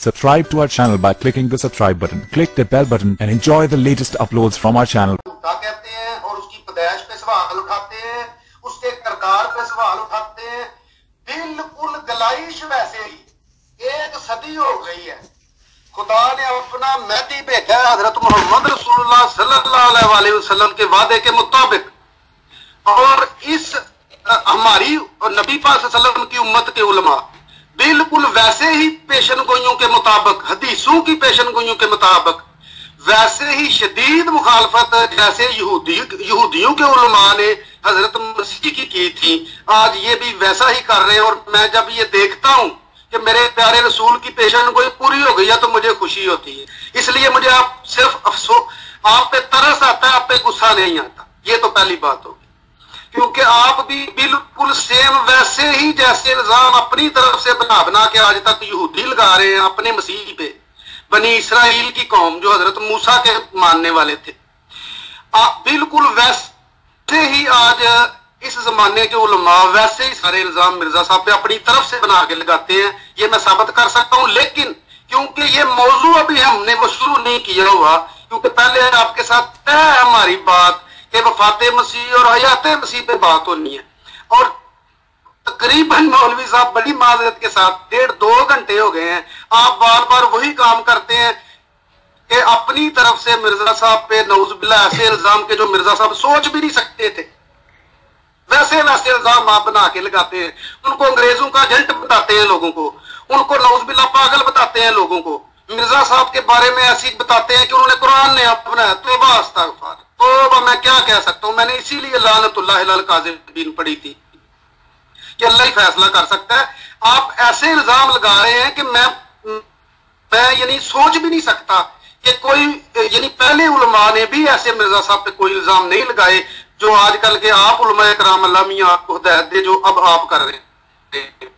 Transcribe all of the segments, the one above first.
Subscribe to our channel by clicking the subscribe button. Click the bell button and enjoy the latest uploads from our channel. कहते हैं और उसकी पैदाइश पे सवाल उठाते हैं, उसके किरदार पे सवाल उठाते हैं। बिल्कुल गलाइश वैसे ही 1 सदी हो गई है। खुदा ने अपना मेहदी भेजा है हजरत मोहम्मद रसूलुल्लाह सल्लल्लाहु अलैहि वसल्लम के वादे के मुताबिक, और इस हमारी और नबी पाक सल्लल्लाहु अलैहि वसल्लम की उम्मत के उलमा बिल्कुल वैसे ही पेशन गोइयों के मुताबिक, हदीसों की पेशन गोइयों के मुताबिक वैसे ही शदीद मुखालफत जैसे यहूदियों के उलमा ने हजरत मसीह की थी, आज ये भी वैसा ही कर रहे हैं। और मैं जब ये देखता हूँ कि मेरे प्यारे रसूल की पेशन गोई पूरी हो गई है तो मुझे खुशी होती है। इसलिए मुझे आप सिर्फ अफसोस, आप पे तरस आता है, आप पे गुस्सा नहीं आता। ये तो पहली बात होगी, क्योंकि आप भी बिल्कुल सेम वैसे ही जैसे इल्जाम अपनी तरफ से बना बना के आज तक यहूदी लगा रहे हैं अपने मसीह पे, बनी इसराइल की कौम जो हजरत मूसा के मानने वाले थे, बिल्कुल वैसे ही आज इस जमाने के उलमा वैसे ही सारे इल्जाम मिर्जा साहब पे अपनी तरफ से बना के लगाते हैं। ये मैं साबित कर सकता हूँ, लेकिन क्योंकि ये मौजू अभी हमने वो शुरू नहीं किया हुआ, क्योंकि पहले आपके साथ तय हमारी बात कि वफाते मसीह और हयात मसीह पे बात होनी है, और तकरीबन मौलवी साहब बड़ी माजरत के साथ 1.5-2 घंटे हो गए हैं। आप बार बार वही काम करते हैं कि अपनी तरफ से मिर्जा साहब पे नौजुबिल्ला ऐसे इल्जाम के जो मिर्जा साहब सोच भी नहीं सकते थे, वैसे वैसे इल्जाम आप बना के लगाते हैं। उनको अंग्रेजों का एजेंट बताते हैं लोगों को, उनको नौजुबिल्ला पागल बताते हैं लोगों को। मिर्जा साहब के बारे में ऐसी बताते हैं कि उन्होंने कुरान ने अपना तौबा अस्तगफार, तो मैं क्या कह सकता हूँ। मैंने इसीलिए लानतुल्लाह अलल काज़िबीन पढ़ी थी कि अल्लाह ही फैसला कर सकता है। आप ऐसे इल्जाम लगा रहे हैं कि मैं यानी सोच भी नहीं सकता कि कोई, यानी पहले उलमा ने भी ऐसे मिर्जा साहब पे कोई इल्जाम नहीं लगाए जो आजकल के आप उलमा कराम अल्लाह मियां आपको हिदायत दे जो अब आप कर रहे हैं।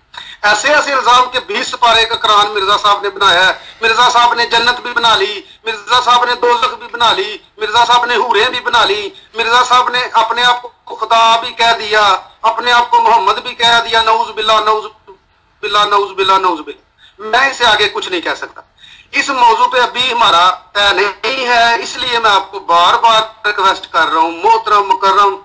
ऐसे ऐसे इल्जाम के 20 पारे का कुरान मिर्जा साहब ने बनाया है। मिर्जा साहब ने जन्नत भी बना ली, मिर्जा साहब ने दोज़ख भी बना ली, मिर्जा साहब ने हूरें भी बना ली, मिर्जा साहब ने अपने आप को खुदा भी कह दिया, अपने आप को मोहम्मद भी कह दिया। नऊज बिल्ला नऊज बिल्ला नऊज बिल्ला नऊज बिल्ला। मैं इससे आगे कुछ नहीं कह सकता। इस मौजू पे अभी हमारा तय नहीं है, इसलिए मैं आपको बार बार रिक्वेस्ट कर रहा हूँ, मोहतरम मुकर्रम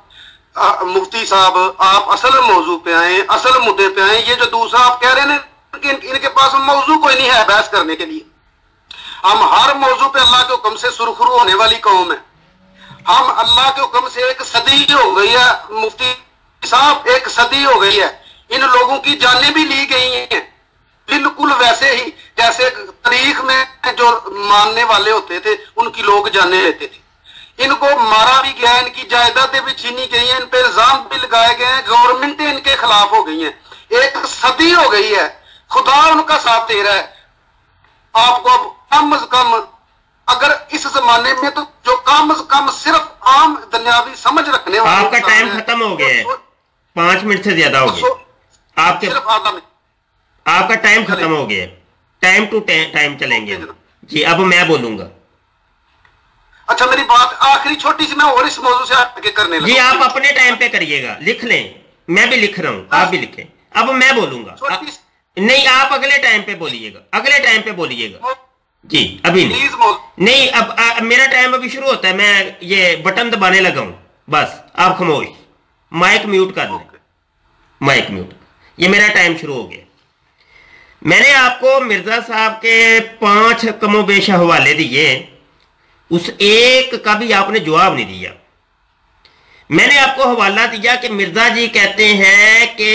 मुफ्ती साहब, आप असल मौजू पे आए, असल मुद्दे पे आए। ये जो दूसरा आप कह रहे हैं कि इनके पास मौजू कोई नहीं है बहस करने के लिए। हम हर मौजू पे अल्लाह के हुक्म से सुरखरू होने वाली कौम है। हम अल्लाह के हुक्म से 1 सदी हो गई है मुफ्ती साहब, 1 सदी हो गई है। इन लोगों की जानें भी ली गई हैं, बिल्कुल वैसे ही जैसे तारीख में जो मानने वाले होते थे उनकी लोग जाने लेते थे। इनको मारा भी गया, इनकी जायदादें भी छीनी गई हैं, इन पे इल्जाम भी लगाए गए हैं, गवर्नमेंटें इनके खिलाफ हो गई हैं। 1 सदी हो गई है, खुदा उनका साथ दे रहा है। आपको अब कम अज कम अगर इस जमाने में तो जो कम अज कम सिर्फ आम दुनियावी समझ रखने वाले, आपका टाइम खत्म हो गया है, 5 मिनट से ज्यादा हो गया आपके, सिर्फ आधा मिनट आपका टाइम खत्म हो गया। टाइम टू टाइम चलेंगे जी। अब मैं बोलूंगा। अच्छा, मेरी बात आखिरी छोटी सी मैं और इस मौजू से आगे करने लगा। जी आप अपने टाइम पे करिएगा, लिख लें, मैं भी लिख रहा हूँ, आप भी लिखें। अब मैं बोलूंगा, नहीं आप अगले टाइम पे बोलिएगा, अगले टाइम पे बोलिएगा जी, अभी नहीं। नहीं अब मेरा टाइम अभी शुरू होता है, मैं ये बटन दबाने लगा हूं, बस आप खामोश, माइक म्यूट कर लें, माइक म्यूट। ये मेरा टाइम शुरू हो गया। मैंने आपको मिर्जा साहब के 5 कमोबेश हवाले दिए, उस एक का भी आपने जवाब नहीं दिया। मैंने आपको हवाला दिया कि मिर्जा जी कहते हैं कि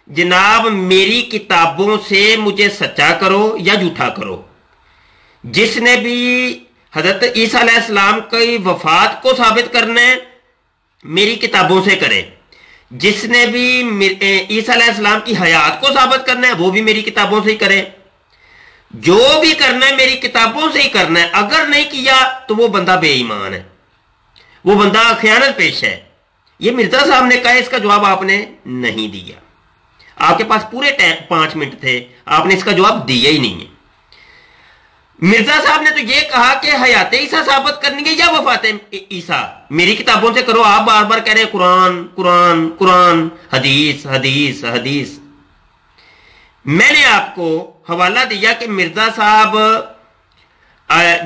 जनाब मेरी किताबों से मुझे सच्चा करो या झूठा करो। जिसने भी हजरत ईसा अलैहिस्सलाम की वफात को साबित करना है मेरी किताबों से करे, जिसने भी ईसा अलैहिस्सलाम की हयात को साबित करना है वो भी मेरी किताबों से ही करे। जो भी करना है मेरी किताबों से ही करना है, अगर नहीं किया तो वो बंदा बेईमान है, वो बंदा खयानत पेश है। ये मिर्जा साहब ने कहा, इसका जवाब आपने नहीं दिया। आपके पास पूरे 5 मिनट थे, आपने इसका जवाब दिया ही नहीं है। मिर्जा साहब ने तो ये कहा कि हयात ईसा साबित करनी है या वफात ईसा मेरी किताबों से करो। आप बार बार कह रहे हैं कुरान कुरान कुरान, हदीस हदीस हदीस। मैंने आपको حوالہ دیا کہ مرزا صاحب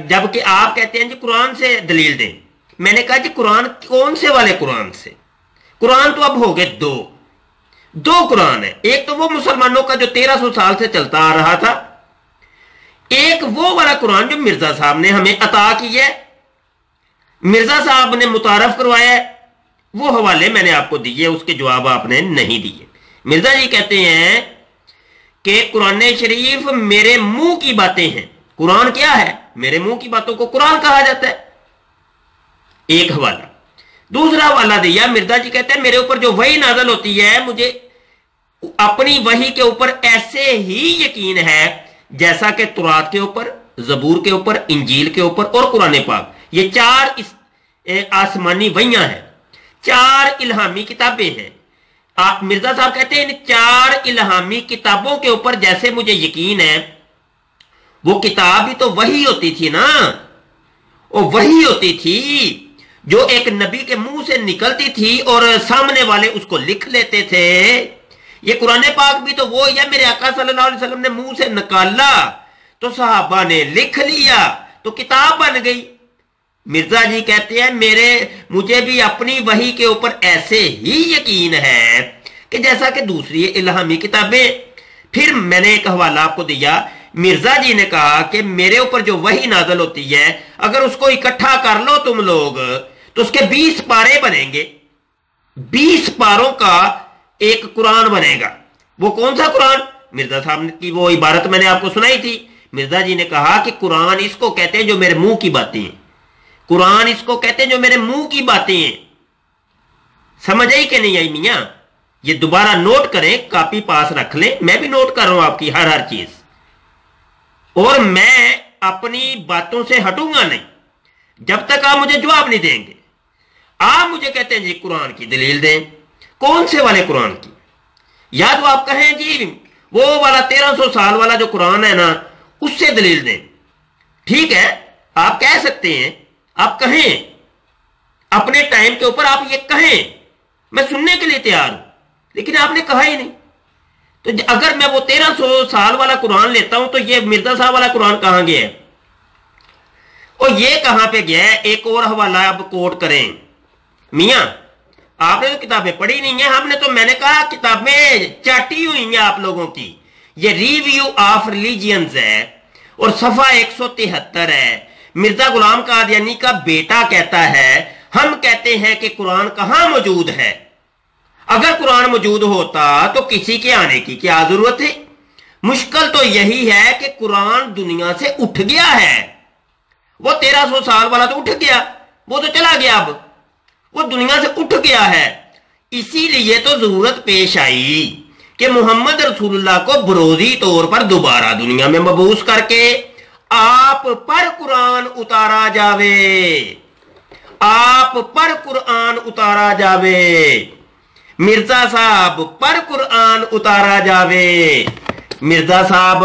جبکہ آپ کہتے ہیں جی قرآن سے دلیل دیں. میں نے کہا جی قرآن کون سے والے قرآن سے؟ قرآن تو اب ہو گئے دو قرآن ہے. ایک تو وہ مسلمانوں کا جو 1300 سال سے چلتا آ رہا تھا، ایک وہ والا قرآن جو مرزا صاحب نے ہمیں عطا کیا ہے، مرزا صاحب نے متعارف کروایا ہے. وہ حوالے میں نے آپ کو دیے، اس کے جواب آپ نے نہیں دیے. مرزا جی کہتے ہیں کہ قرآن شریف میرے منہ کی باتیں ہیں. قرآن کیا ہے؟ میرے منہ کی باتوں کو قرآن کہا جاتا ہے. ایک حوالہ. دوسرا حوالہ دیا، مرزا جی کہتے ہیں میرے اوپر جو وحی نازل ہوتی ہے مجھے اپنی وحی کے اوپر ایسے ہی یقین ہے جیسا کہ تورات کے اوپر، زبور کے اوپر، انجیل کے اوپر اور قرآن پاک. یہ 4 آسمانی وحیاں ہیں، 4 الہامی کتابیں ہیں. مرزا صاحب کہتے ہیں ان 4 الہامی کتابوں کے اوپر جیسے مجھے یقین ہے، وہ کتاب بھی تو وحی ہوتی تھی نا، وہ وحی ہوتی تھی جو ایک نبی کے منہ سے نکلتی تھی اور سامنے والے اس کو لکھ لیتے تھے. یہ قرآن پاک بھی تو وہ یا میرے آقا صلی اللہ علیہ وسلم نے منہ سے نکالا تو صحابہ نے لکھ لیا تو کتاب بن گئی. مرزا جی کہتے ہیں مجھے بھی اپنی وحی کے اوپر ایسے ہی یقین ہے کہ جیسا کہ دوسری الہامی کتابیں. پھر میں نے ایک حوالہ آپ کو دیا، مرزا جی نے کہا کہ میرے اوپر جو وحی نازل ہوتی ہے اگر اس کو اکٹھا کر لو تم لوگ تو اس کے 20 پارے بنیں گے، 20 پاروں کا ایک قرآن بنے گا. وہ کون سا قرآن؟ مرزا صاحب کی وہ عبارت میں نے آپ کو سنائی تھی. مرزا جی نے کہا کہ قرآن اس کو کہتے ہیں جو میرے منہ کی باتیں ہیں، قرآن اس کو کہتے ہیں جو میرے منہ کی باتیں ہیں. سمجھ آئی کہ نہیں آئی میاں؟ یہ دوبارہ نوٹ کریں، کاپی پاس رکھ لیں، میں بھی نوٹ کر رہا ہوں آپ کی ہر چیز، اور میں اپنی باتوں سے ہٹوں گا نہیں جب تک آپ مجھے جواب نہیں دیں گے. آپ مجھے کہتے ہیں جی قرآن کی دلیل دیں. کون سے والے قرآن کی؟ یا تو آپ کہیں جی وہ والا 1300 سال والا جو قرآن ہے نا اس سے دلیل دیں. ٹھیک ہے، آپ کہہ سکتے ہیں، آپ کہیں اپنے ٹائم کے اوپر آپ یہ کہیں، میں سننے کے لیے تیار ہوں، لیکن آپ نے کہا ہی نہیں. تو اگر میں وہ 1300 سال والا قرآن لیتا ہوں تو یہ مرزا صاحب والا قرآن کہاں گیا ہے اور یہ کہاں پہ گیا ہے؟ ایک اور حوالہ اب کوٹ کریں. میاں آپ نے تو کتابیں پڑھی نہیں ہیں، ہم نے تو، میں نے کہا کتابیں چاٹی ہوئی ہیں آپ لوگوں کی. یہ ریویو آف ریلیجنز ہے اور صفحہ 173 ہے. مرزا غلام قادیانی کا بیٹا کہتا ہے ہم کہتے ہیں کہ قرآن کہاں موجود ہے؟ اگر قرآن موجود ہوتا تو کسی کے آنے کی کیا ضرورت ہے؟ مشکل تو یہی ہے کہ قرآن دنیا سے اٹھ گیا ہے. وہ 1300 سال والا تو اٹھ گیا، وہ تو چلا گیا، اب وہ دنیا سے اٹھ گیا ہے. اسی لیے تو ضرورت پیش آئی کہ محمد رسول اللہ کو بروزی طور پر دوبارہ دنیا میں مبعوث کر کے آپ پر قرآن اتارا جاوے، آپ پر قرآن اتارا جاوے، مرزا صاحب پر قرآن اتارا جاوے، مرزا صاحب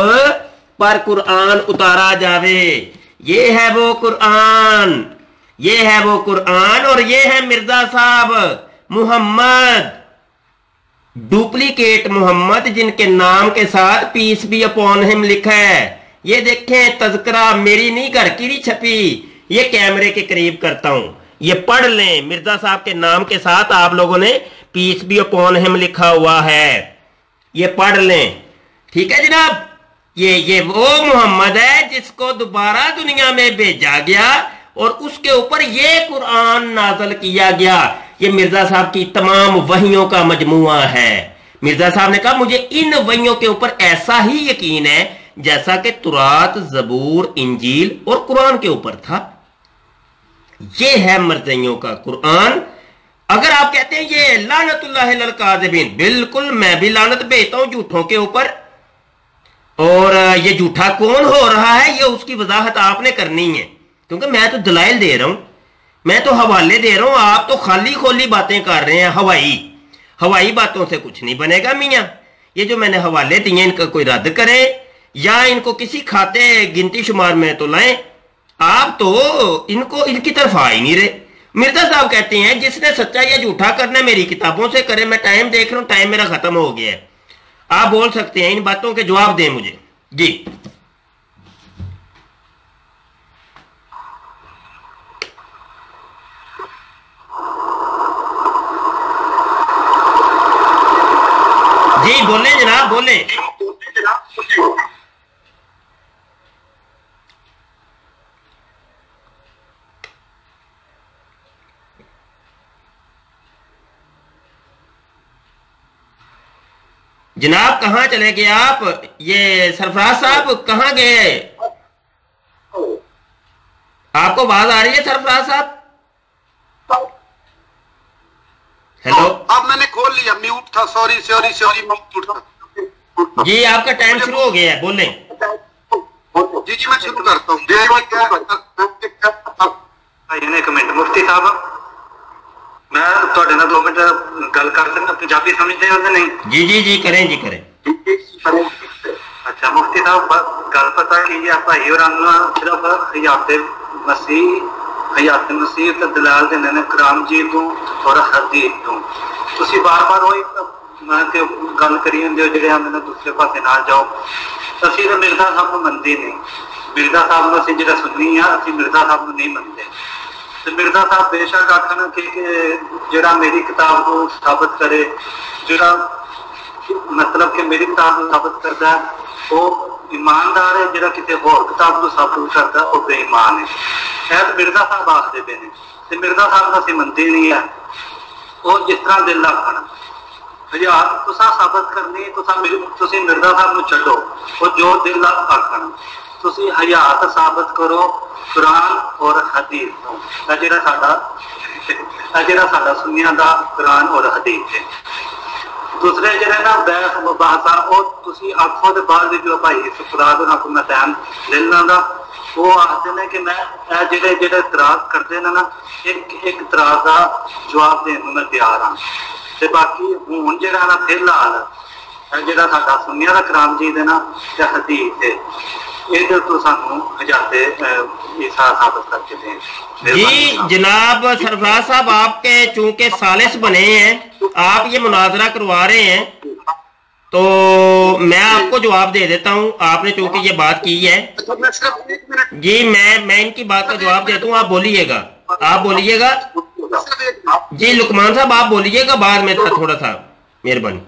پر قرآن اتارا جاوے. یہ ہے وہ قرآن، یہ ہے وہ قرآن، اور یہ ہے مرزا صاحب محمد، ڈپلیکیٹ محمد، جن کے نام کے ساتھ پیس بی اپون ہم لکھا ہے. یہ دیکھیں تذکرہ، میری نہیں گھر کی نہیں چھپی، یہ کیمرے کے قریب کرتا ہوں، یہ پڑھ لیں. مرزا صاحب کے نام کے ساتھ آپ لوگوں نے پیس بی اپون ہم لکھا ہوا ہے، یہ پڑھ لیں. ٹھیک ہے جناب، یہ وہ محمد ہے جس کو دوبارہ دنیا میں بھیجا گیا اور اس کے اوپر یہ قرآن نازل کیا گیا. یہ مرزا صاحب کی تمام وحیوں کا مجموعہ ہے. مرزا صاحب نے کہا مجھے ان وحیوں کے اوپر ایسا ہی یقین ہے جیسا کہ تورات، زبور، انجیل اور قرآن کے اوپر تھا. یہ ہے مرزائیوں کا قرآن. اگر آپ کہتے ہیں یہ لعنت اللہ علی الکاذبین، بالکل میں بھی لعنت بھیجتا ہوں جھوٹوں کے اوپر، اور یہ جھوٹا کون ہو رہا ہے یہ اس کی وضاحت آپ نے کرنی ہے، کیونکہ میں تو دلائل دے رہا ہوں، میں تو حوالے دے رہا ہوں، آپ تو خالی کھولی باتیں کر رہے ہیں. ہوائی باتوں سے کچھ نہیں بنے گا میاں. یہ جو میں نے حوالے دیے ان کا کوئی رد کریں یا ان کو کسی کھاتے گنتی شمار میں تو لائیں. آپ تو ان کی طرف آ ہی نہیں رہے. مرزا صاحب کہتے ہیں جس نے سچا یا جھوٹا کرنا میری کتابوں سے کرے. میں ٹائم دیکھ رہا ہوں، ٹائم میرا ختم ہو گیا ہے. آپ بول سکتے ہیں، ان باتوں کے جواب دیں مجھے. جی جی بولیں جناب بولیں. جناب کہاں چلے گئے آپ؟ یہ سرفراز صاحب کہاں گئے؟ آپ کو آواز آ رہی ہے سرفراز صاحب؟ ہیلو. اب میں نے کھول لیا، میوٹ تھا، سوری میوٹ تھا. جی آپ کا ٹائم شروع ہو گیا ہے، بولیں. جی میں شروع کرتا ہوں. ایک منٹ مفتی صاحب، میں تھوڑے نال 2 منٹ گل کر سکتا؟ پنجابی سمجھتے ہو نہیں؟ جی جی جی کریں جی کریں. اچھا مفتی صاحب گل پتا کی ہے، بھائی اور صرف حیات مسیح تے دلال دیندے نے کرام جی تو اور حدیث تو. تسی بار بار وہی گل کری ہوندے ہو جڑے ہم دوسرے پاسے نہ جاؤ. اسی تو مرزا صاحب کو منتے نہیں، مرزا صاحب کو اسی جڑا سنی ہے اسی مرزا صاحب کو نہیں منتے. مرزا صاحب بے شک آخر کہ جڑا میری کتاب کو ثابت کرے، جڑا مطلب کہ میری کتاب کو ثابت کرتا ہے وہ ایماندار ہے، جڑا کسی اور کتاب کو ثابت کرتا ہے وہ بے ایمان ہے. شاید مرزا صاحب آخر پہ نے، مرزا صاحب اسی منتے نہیں ہے. وہ جس طرح دل رکھنا یار تصا ثابت کرنی، تسی مرزا صاحب نو چھڈو، وہ جو دل رکھنا تسی حیات ثابت کرو قرآن اور حدیث تو. جڑا ساڈا سنیاں دا قرآن اور حدیث ہے. دوسرے جڑے نا بحث مباحثہ وہ تسی آنکھوں دے بعد جو بھائی سفراد ہونا کو میں ٹائم لینا دا، وہ آختے ہیں کہ میں جڑے اعتراض کرتے ہیں نا ایک اعتراض کا جواب دینے میں تیار ہوں. تے باقی ہوں جڑا نا فی الحال جڑا ساڈا سنیاں دا کرام جی دے نا تے حدیث ہے یہ تو سانو حجات عیسیٰ ثابت کر کے دیں. جی جناب سرفراز صاحب آپ کے چونکہ ثالث بنے ہیں، آپ یہ مناظرہ کروا رہے ہیں تو میں آپ کو جواب دے دیتا ہوں. آپ نے چونکہ یہ بات کی ہے جی میں ان کی بات کا جواب دیتا ہوں. آپ بولیے گا، آپ بولیے گا. جی لقمان صاحب آپ بولیے گا، بعد میں تھوڑا سا مہربانی.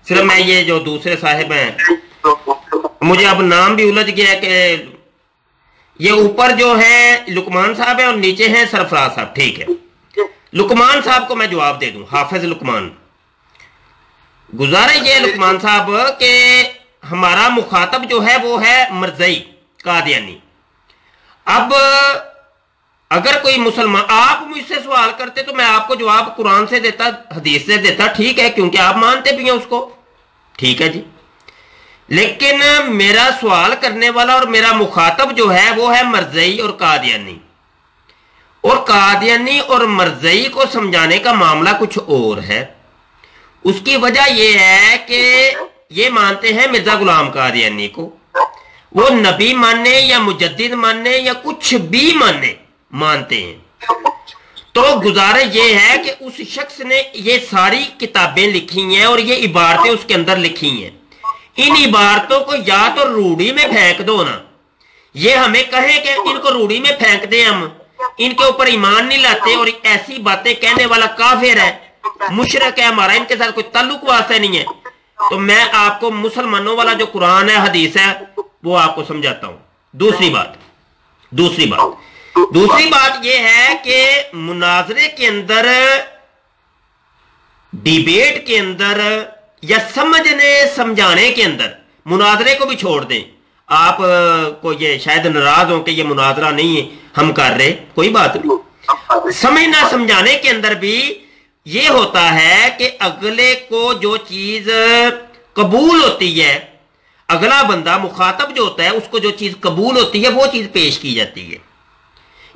صرف میں یہ جو دوسرے صاحب ہیں مجھے اب نام بھی الجھ گیا کہ یہ اوپر جو ہے لقمان صاحب ہے اور نیچے ہیں سرفراز صاحب. ٹھیک ہے لقمان صاحب کو میں جواب دے دوں. حافظ لقمان، گزارش یہ لقمان صاحب کہ ہمارا مخاطب جو ہے وہ ہے مرزئی قادیانی. اب اگر کوئی مسلمان آپ مجھ سے سوال کرتے تو میں آپ کو جواب قرآن سے دیتا، حدیث سے دیتا. ٹھیک ہے کیونکہ آپ مانتے بھی ہیں اس کو. ٹھیک ہے جی، لیکن میرا سوال کرنے والا اور میرا مخاطب جو ہے وہ ہے مرزئی اور قادیانی. اور قادیانی اور مرزئی کو سمجھانے کا معاملہ کچھ اور ہے. اس کی وجہ یہ ہے کہ یہ مانتے ہیں مرزا غلام قادیانی کو، وہ نبی ماننے یا مجدد ماننے یا کچھ بھی مانتے ہیں. تو گزارش یہ ہے کہ اس شخص نے یہ ساری کتابیں لکھی ہیں اور یہ عبارتیں اس کے اندر لکھی ہیں. ان عبارتوں کو یا تو روڑی میں پھینک دو نا، یہ ہمیں کہیں کہ ان کو روڑی میں پھینک دیں، ہم ان کے اوپر ایمان نہیں لاتے اور ایسی باتیں کہنے والا کافر ہے، مشرک ہے، ہمارا ان کے ساتھ کوئی تعلق واسطہ نہیں ہے. تو میں آپ کو مسلمانوں والا جو قرآن ہے حدیث ہے وہ آپ کو سمجھاتا ہوں. دوسری بات یہ ہے کہ مناظرے کے اندر، ڈیبیٹ کے اندر یا سمجھنے سمجھانے کے اندر، مناظرے کو بھی چھوڑ دیں. آپ کو یہ شاید ناراض ہوں کہ یہ مناظرہ نہیں ہے ہم کر رہے، کوئی بات نہیں. سمجھنا سمجھانے کے اندر بھی یہ ہوتا ہے کہ اگلے کو جو چیز قبول ہوتی ہے، اگلا بندہ مخاطب جو ہوتا ہے اس کو جو چیز قبول ہوتی ہے وہ چیز پیش کی جاتی ہے.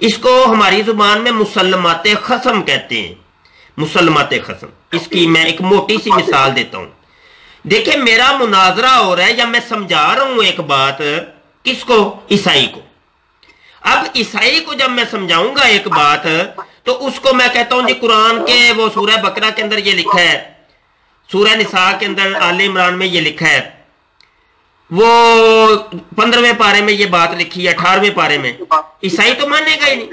اس کو ہماری زبان میں مسلمات خصم کہتے ہیں. مسلمات خصم، اس کی میں ایک موٹی سی مثال دیتا ہوں. دیکھیں میرا مناظرہ ہو رہا ہے یا میں سمجھا رہا ہوں ایک بات، کس کو؟ عیسائی کو. اب عیسائی کو جب میں سمجھاؤں گا ایک بات تو اس کو میں کہتا ہوں جی قرآن کے وہ سورہ بقرہ کے اندر یہ لکھا ہے، سورہ نساء کے اندر آل عمران میں یہ لکھا ہے، वो 15वें पारे में ये बात लिखी है, 18वें पारे में, ईसाई तो मानेगा ही नहीं।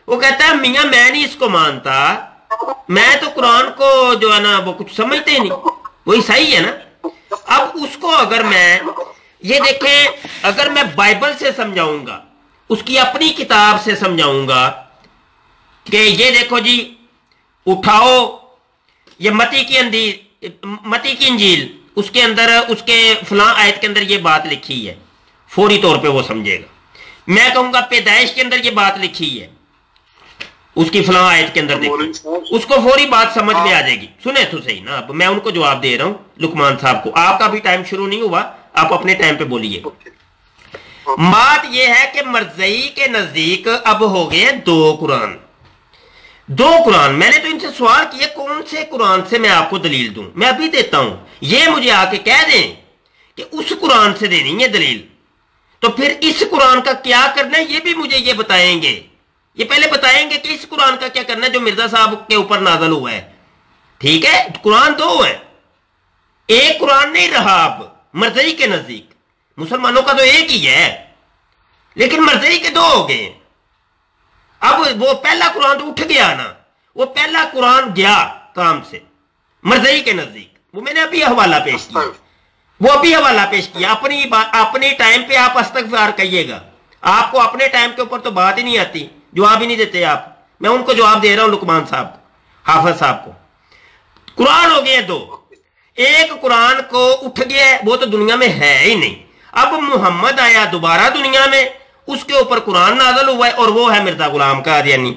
वो कहता है मियाँ मैं नहीं इसको मानता, मैं तो कुरान को जो है ना वो कुछ समझते ही नहीं, वो ईसाई है ना। अब उसको अगर मैं ये देखें, अगर मैं बाइबल से समझाऊंगा, उसकी अपनी किताब से समझाऊंगा कि ये देखो जी उठाओ, ये मती की इंजील, उसके अंदर उसके फलां आयत के अंदर ये बात लिखी है, फौरी तौर पे वो समझेगा। मैं कहूंगा पैदाइश के अंदर ये बात लिखी है, उसकी फलां आयत के अंदर देखो, उसको फौरी बात समझ में आ जाएगी। सुने तो सही ना, अब मैं उनको जवाब दे रहा हूं लुकमान साहब को। आपका भी टाइम शुरू नहीं हुआ, आप अपने टाइम पे बोलिए। बात यह है कि मरज़ई के नजदीक अब हो गए हैं 2 कुरान। 2 कुरान, मैंने तो इनसे सवाल किया कौन से कुरान से मैं आपको दलील दूं, मैं अभी देता हूं, ये मुझे आके कह दें कि उस कुरान से देनी है दलील, तो फिर इस कुरान का क्या करना है ये भी मुझे ये बताएंगे। ये पहले बताएंगे कि इस कुरान का क्या करना है जो मिर्जा साहब के ऊपर नाज़िल हुआ है। ठीक है, कुरान 2 है, एक कुरान नहीं रहा अब मरज़ई के नजदीक। मुसलमानों का तो एक ही है, लेकिन मरज़ई के 2 हो गए। अब वो पहला कुरान तो उठ गया ना, वो पहला कुरान गया काम से मरज़ई के नजदीक। वो मैंने अभी हवाला पेश किया, वो अभी हवाला पेश किया। अपनी टाइम पे आप इस्तग़फ़ार कहिएगा, आपको अपने टाइम के ऊपर तो बात ही नहीं आती, जवाब ही नहीं देते आप। मैं उनको जवाब दे रहा हूं, लुकमान साहब को, हाफिज साहब को। कुरान हो गए 2, एक कुरान को उठ गया, वो तो दुनिया में है ही नहीं। अब मोहम्मद आया दोबारा दुनिया में, उसके ऊपर कुरान नाज़िल हुआ है, और वो है मिर्जा गुलाम कादियानी।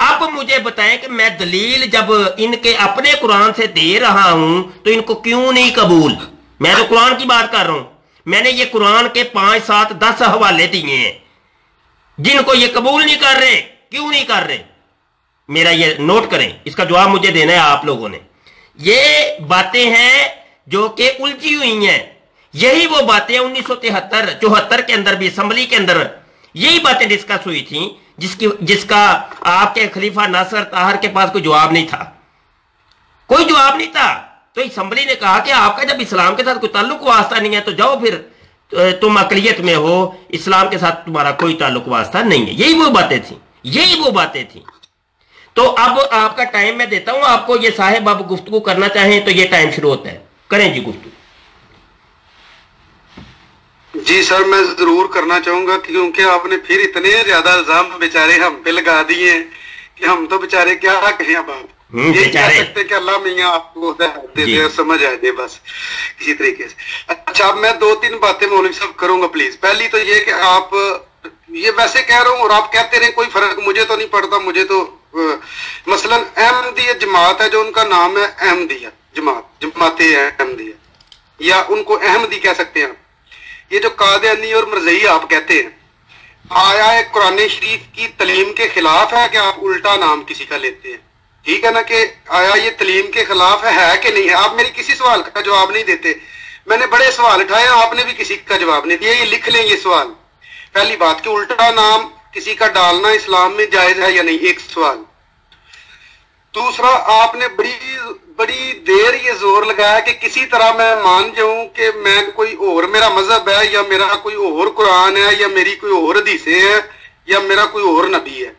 अब मुझे बताएं कि मैं दलील जब इनके अपने कुरान से दे रहा हूं तो इनको क्यों नहीं कबूल। मैं तो कुरान की बात कर रहा हूं, मैंने ये कुरान के 5, 7, 10 हवाले दिए हैं, जिनको ये कबूल नहीं कर रहे। क्यों नहीं कर रहे, मेरा ये नोट करें, इसका जवाब मुझे देना है आप लोगों ने। ये बातें हैं जो कि उलझी हुई हैं, यही वो बातें 1973-74 के अंदर भी असेंबली के अंदर यही बातें डिस्कस हुई थी, जिसका आपके खलीफा नासर ताहर के पास कोई जवाब नहीं था, कोई जवाब नहीं था। तो असेंबली ने कहा कि आपका जब इस्लाम के साथ कोई ताल्लुक वास्ता नहीं है तो जाओ, फिर तुम अकलियत में हो, इस्लाम के साथ तुम्हारा कोई ताल्लुक वास्ता नहीं है। यही वो बातें थी। तो अब आपका टाइम मैं देता हूं आपको, ये साहिब अब गुफ्तगू करना चाहें तो ये टाइम शुरू होता है, करें जी गुफ्तगू। जी सर, मैं जरूर करना चाहूंगा, क्योंकि आपने फिर इतने ज्यादा इल्जाम बेचारे हम पे लगा दिए हैं कि हम तो बेचारे क्या कहें। अब आप ये कह सकते कि अल्लाह मियां आपको दे दे, समझ आ जाए बस किसी तरीके से। अच्छा, अब मैं 2-3 बातें मौलवी साहब करूंगा प्लीज। पहली तो ये कि आप ये वैसे कह रहा हूँ और आप कहते रहे, कोई फर्क मुझे तो नहीं पड़ता। मुझे तो मसलन अहमदिया जमात है जो उनका नाम है अहमदिया जमात अहमदिया, या उनको अहमदी कह सकते हैं आप। ये जो कादियानी और मरज़ई आप कहते हैं, आया है कुरान शरीफ की तलीम के खिलाफ है कि आप उल्टा नाम किसी का लेते हैं? ठीक है ना, कि आया ये तलीम के खिलाफ है कि नहीं है? आप मेरी किसी सवाल का जवाब नहीं देते। मैंने बड़े सवाल उठाए, आपने भी किसी का जवाब नहीं दिया। ये लिख लें ये सवाल। पहली बात कि उल्टा नाम किसी का डालना इस्लाम में जायज है या नहीं, एक सवाल। दूसरा, आपने बड़ी देर ये जोर लगाया कि किसी तरह मैं मान जाऊं कि मैं कोई और मेरा मजहब है, या मेरा कोई और कुरान है, या मेरी कोई और हदीसें हैं, या मेरा कोई और नबी है।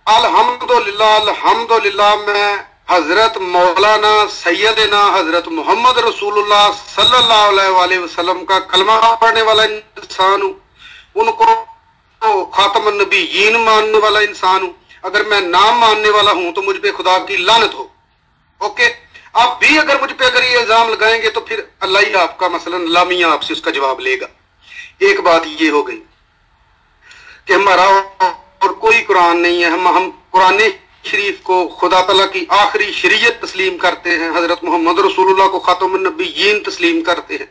अल्हम्दुलिल्लाह मैं हजरत मौलाना सैयदना हजरत मोहम्मद रसूलुल्लाह सल्लल्लाहु अलैहि वसल्लम का कलमा पढ़ने वाला इंसान हूँ, उनको खातमुन नबीयीन मानने वाला इंसान हूँ। अगर मैं नाम मानने वाला हूं तो मुझ पे खुदा की लानत हो। ओके, आप भी अगर मुझ पे अगर ये इल्जाम लगाएंगे तो फिर अल्लाह ही आपका मसलन लामिया आपसे उसका जवाब लेगा। एक बात ये हो गई कि हमारा और कोई कुरान नहीं है, हम कुरान शरीफ को खुदा तआला की आखिरी शरीयत तस्लीम करते हैं, हजरत मोहम्मद रसूलुल्लाह को खातमुन नबीयीन तस्लीम करते हैं।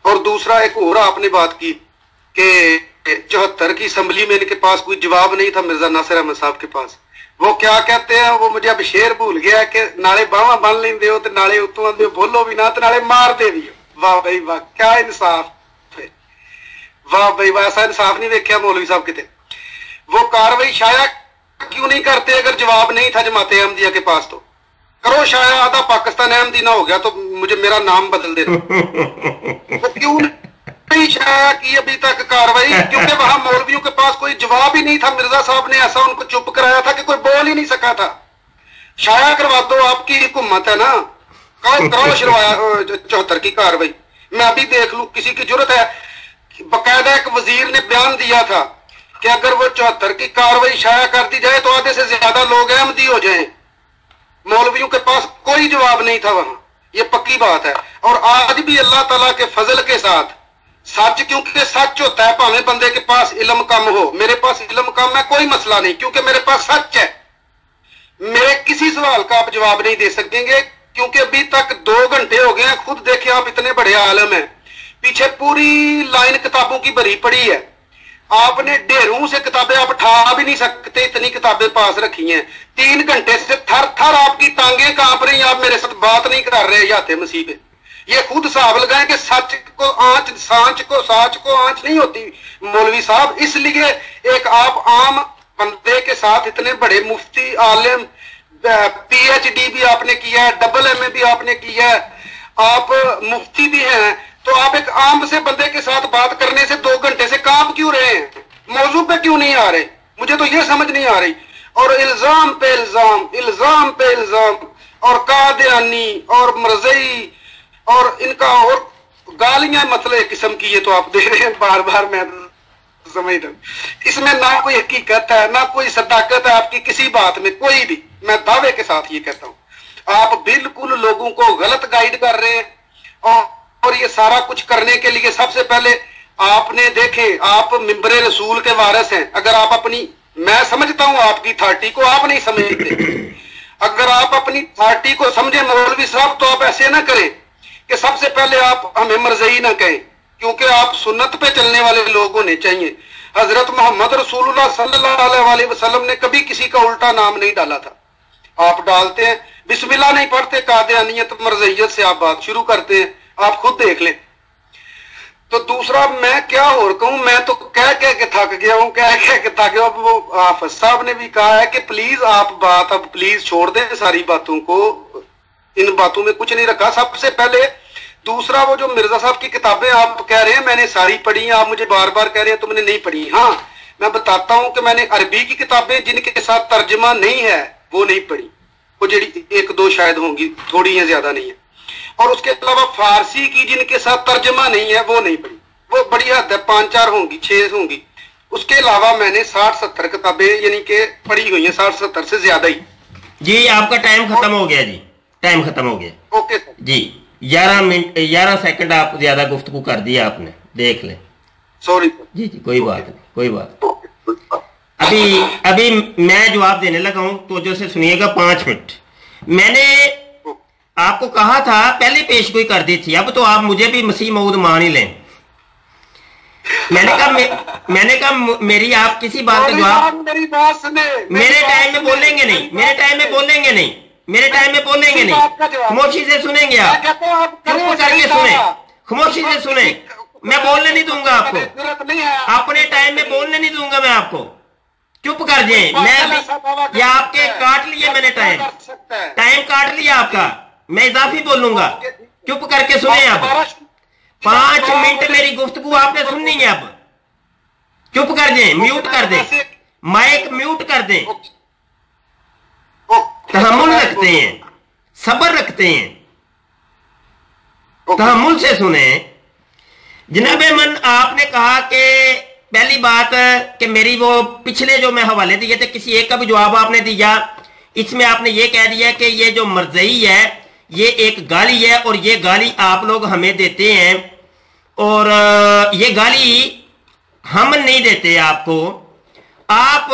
और दूसरा, एक और आपने बात की कि 74 की असम्बली में इनके पास कोई जवाब नहीं था मिर्जा नासिर अहमद साहब के पास। वो क्या कहते हैं, वो मुझे अब शेर भूल गया कि नाले बावा बन लेंदे हो ते नाले उतों आंदे बोलो भी ना ते नाले मार दे भी। वाह भाई वाह, क्या इंसाफ है, वाह भाई वाह, ऐसा इंसाफ नहीं देखा मौलवी साहब किते। वो कार्रवाई शाया क्यों नहीं करते अगर जवाब नहीं था जमात अहमदिया के पास? तो करो शायद आधा पाकिस्तान अहमदी ना हो गया तो मुझे मेरा नाम बदल दे। तो क्यों नहीं शाया की अभी तक कार्रवाई? क्योंकि वहां मौलवियों के पास कोई जवाब ही नहीं था। मिर्जा साहब ने ऐसा उनको चुप कराया था कि कोई बोल ही नहीं सका था। शाया करवा दो, आपकी हुकूमत है ना, करो 74 की कार्रवाई। मैं अभी देख लूं, किसी की जरूरत है? बकायदा एक वजीर ने बयान दिया था कि अगर वो 74 की कार्रवाई शाया कर दी जाए तो आधे से ज्यादा लोग अहमदी हो जाएं। मौलवियों के पास कोई जवाब नहीं था वहां, ये पक्की बात है। और आज भी अल्लाह ताला के फजल के साथ सच, क्योंकि सच होता है, भाਵੇਂ बंदे के पास इल्म कम हो। मेरे पास इल्म कम है, कोई मसला नहीं, क्योंकि मेरे पास सच है। मेरे किसी सवाल का आप जवाब नहीं दे सकेंगे, क्योंकि अभी तक 2 घंटे हो गए हैं। खुद देखिए, आप इतने बड़े आलम हैं, पीछे पूरी लाइन किताबों की भरी पड़ी है। आपने ढेरों से किताबें आप उठा भी नहीं सकते, इतनी किताबें पास रखी हैं। 3 घंटे से थर थर आपकी टांगें कांप रही हैं, आप मेरे साथ बात नहीं कर रहे याते मसीबे। ये खुद हिसाब लगाएं कि सच को आंच, सांच को साच को आंच नहीं होती मौलवी साहब। इसलिए एक आप आम बंदे के साथ इतने बड़े मुफ्ती आलिम, PhD भी आपने किया है, MA भी आपने किया है, आप मुफ्ती भी हैं, तो आप एक आम से बंदे के साथ बात करने से 2 घंटे से कांप क्यों रहे हैं? मौजू पे क्यों नहीं आ रहे? मुझे तो ये समझ नहीं आ रही। और इल्जाम पे इल्जाम, इल्जाम पे इल्जाम, और कादियानी और मरज़ई और इनका और गालियां मतलब एक किस्म की ये तो आप दे रहे हैं बार बार। मैं समझ रहा हूं, इसमें ना कोई हकीकत है, ना कोई सदाकत है आपकी किसी बात में, कोई भी। मैं दावे के साथ ये कहता हूं, आप बिल्कुल लोगों को गलत गाइड कर रहे हैं। और ये सारा कुछ करने के लिए सबसे पहले आपने देखे, आप मिंबरे रसूल के वारिस हैं। अगर आप अपनी, मैं समझता हूं आपकी 30 को आप नहीं समझते, अगर आप अपनी 30 को समझे मौलवी साहब, तो आप ऐसे ना करें कि सबसे पहले आप हमें मरज़ई ना कहें, क्योंकि आप सुन्नत पे चलने वाले लोग होने चाहिए। हजरत मोहम्मद रसूलुल्लाह सल्लल्लाहु अलैहि वसल्लम ने कभी किसी का उल्टा नाम नहीं डाला था। आप डालते हैं, बिस्मिल्लाह नहीं पढ़ते, कादियानियत मरज़इयत से आप बात शुरू करते हैं। आप खुद देख लें। तो दूसरा, मैं क्या और कहूं, मैं तो कह के थक गया हूं, कह के थक गया। वो हाफिज साहब ने भी कहा है कि प्लीज आप बात अब प्लीज छोड़ दें सारी बातों को, इन बातों में कुछ नहीं रखा सबसे पहले। दूसरा, वो जो मिर्जा साहब की किताबें आप कह रहे हैं मैंने सारी पढ़ी हैं, आप मुझे बार बार कह रहे हैं तुमने नहीं पढ़ी। हाँ, मैं बताता हूं कि मैंने अरबी की किताबें जिनके साथ तर्जमा नहीं है वो नहीं पढ़ी, वो जी 1-2 शायद होंगी, थोड़ी है, ज्यादा नहीं है। और उसके अलावा फारसी की जिनके साथ तर्जमा नहीं है वो नहीं पढ़ी, वो बड़ी हद है, 5-4 होंगी, 6 होंगी। उसके अलावा मैंने 60-70 किताबें यानी कि पढ़ी हुई हैं, 60-70 से ज्यादा ही। जी आपका टाइम खत्म हो गया जी, टाइम खत्म हो गया। ओके जी, 11 सेकंड आप ज्यादा गुफ्तगू कर दिया आपने, देख ले। सॉरी जी जी, कोई बात नहीं, कोई बात। अभी मैं जवाब देने लगा हूं, तो जो से सुनिएगा 5 मिनट। मैंने आपको कहा था, पहले पेशगोई कर दी थी, अब तो आप मुझे भी मसीह मऊद मान ही लें। मैंने कहा मेरी आप किसी बात का जवाब मेरी बात सुने, मेरे टाइम में बोलेंगे नहीं, मेरे टाइम में बोलेंगे नहीं, मेरे टाइम में बोलेंगे नहीं, खामोशी से सुनेंगे आप, चुप करके सुने, खामोशी से सुने। मैं बोलने नहीं दूंगा आपको, अपने टाइम में बोलने नहीं दूंगा मैं आपको, चुप कर जाए। मैं या आपके काट लिए मैंने टाइम काट लिया आपका, मैं इजाफी बोलूंगा, चुप करके सुने। अब 5 मिनट मेरी गुफ्तगू आपने सुननी है, अब चुप कर दें, म्यूट कर दें, माइक म्यूट कर दें। तहम्मुल रखते हैं, सब्र रखते हैं, तहम्मुल से सुने। जनाबे मन, आपने कहा कि पहली बात कि मेरी वो पिछले जो मैं हवाले दिए थे, किसी एक का भी जवाब आपने दिया। इसमें आपने ये कह दिया कि ये जो मरज़ई है ये एक गाली है, और ये गाली आप लोग हमें देते हैं, और ये गाली हम नहीं देते आपको। आप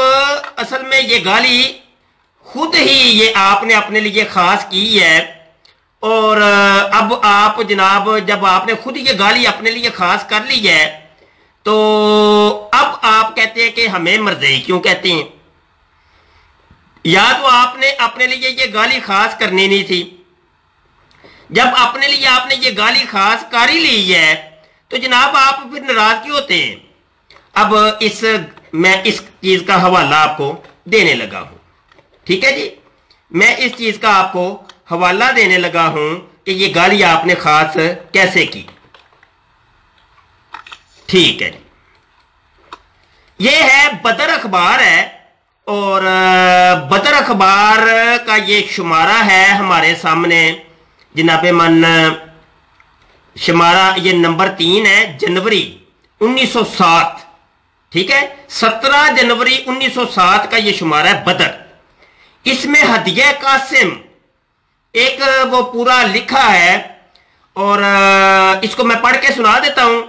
असल में ये गाली खुद ही ये आपने अपने लिए खास की है, और अब आप जनाब, जब आपने खुद ये गाली अपने लिए खास कर ली है, तो अब आप कहते हैं कि हमें मरज़ई क्यों कहते हैं। या तो आपने अपने लिए ये गाली खास करनी नहीं थी, जब अपने लिए आपने ये गाली खास कर ही ली है तो जनाब आप फिर नाराज क्यों होते हैं। अब मैं इस चीज का हवाला आपको देने लगा हूं, ठीक है जी, मैं इस चीज का आपको حوالہ دینے لگا ہوں کہ یہ گالی آپ نے خاص کیسے کی. ٹھیک ہے، یہ ہے بدر اخبار ہے، اور بدر اخبار کا یہ شمارہ ہے ہمارے سامنے جناب من، شمارہ یہ نمبر 3 ہے، جنوری 1907. ٹھیک ہے، 17 جنوری 1907 کا یہ شمارہ ہے بدر. اس میں ہدیہ قاسم ایک وہ پورا لکھا ہے، اور اس کو میں پڑھ کے سنا دیتا ہوں،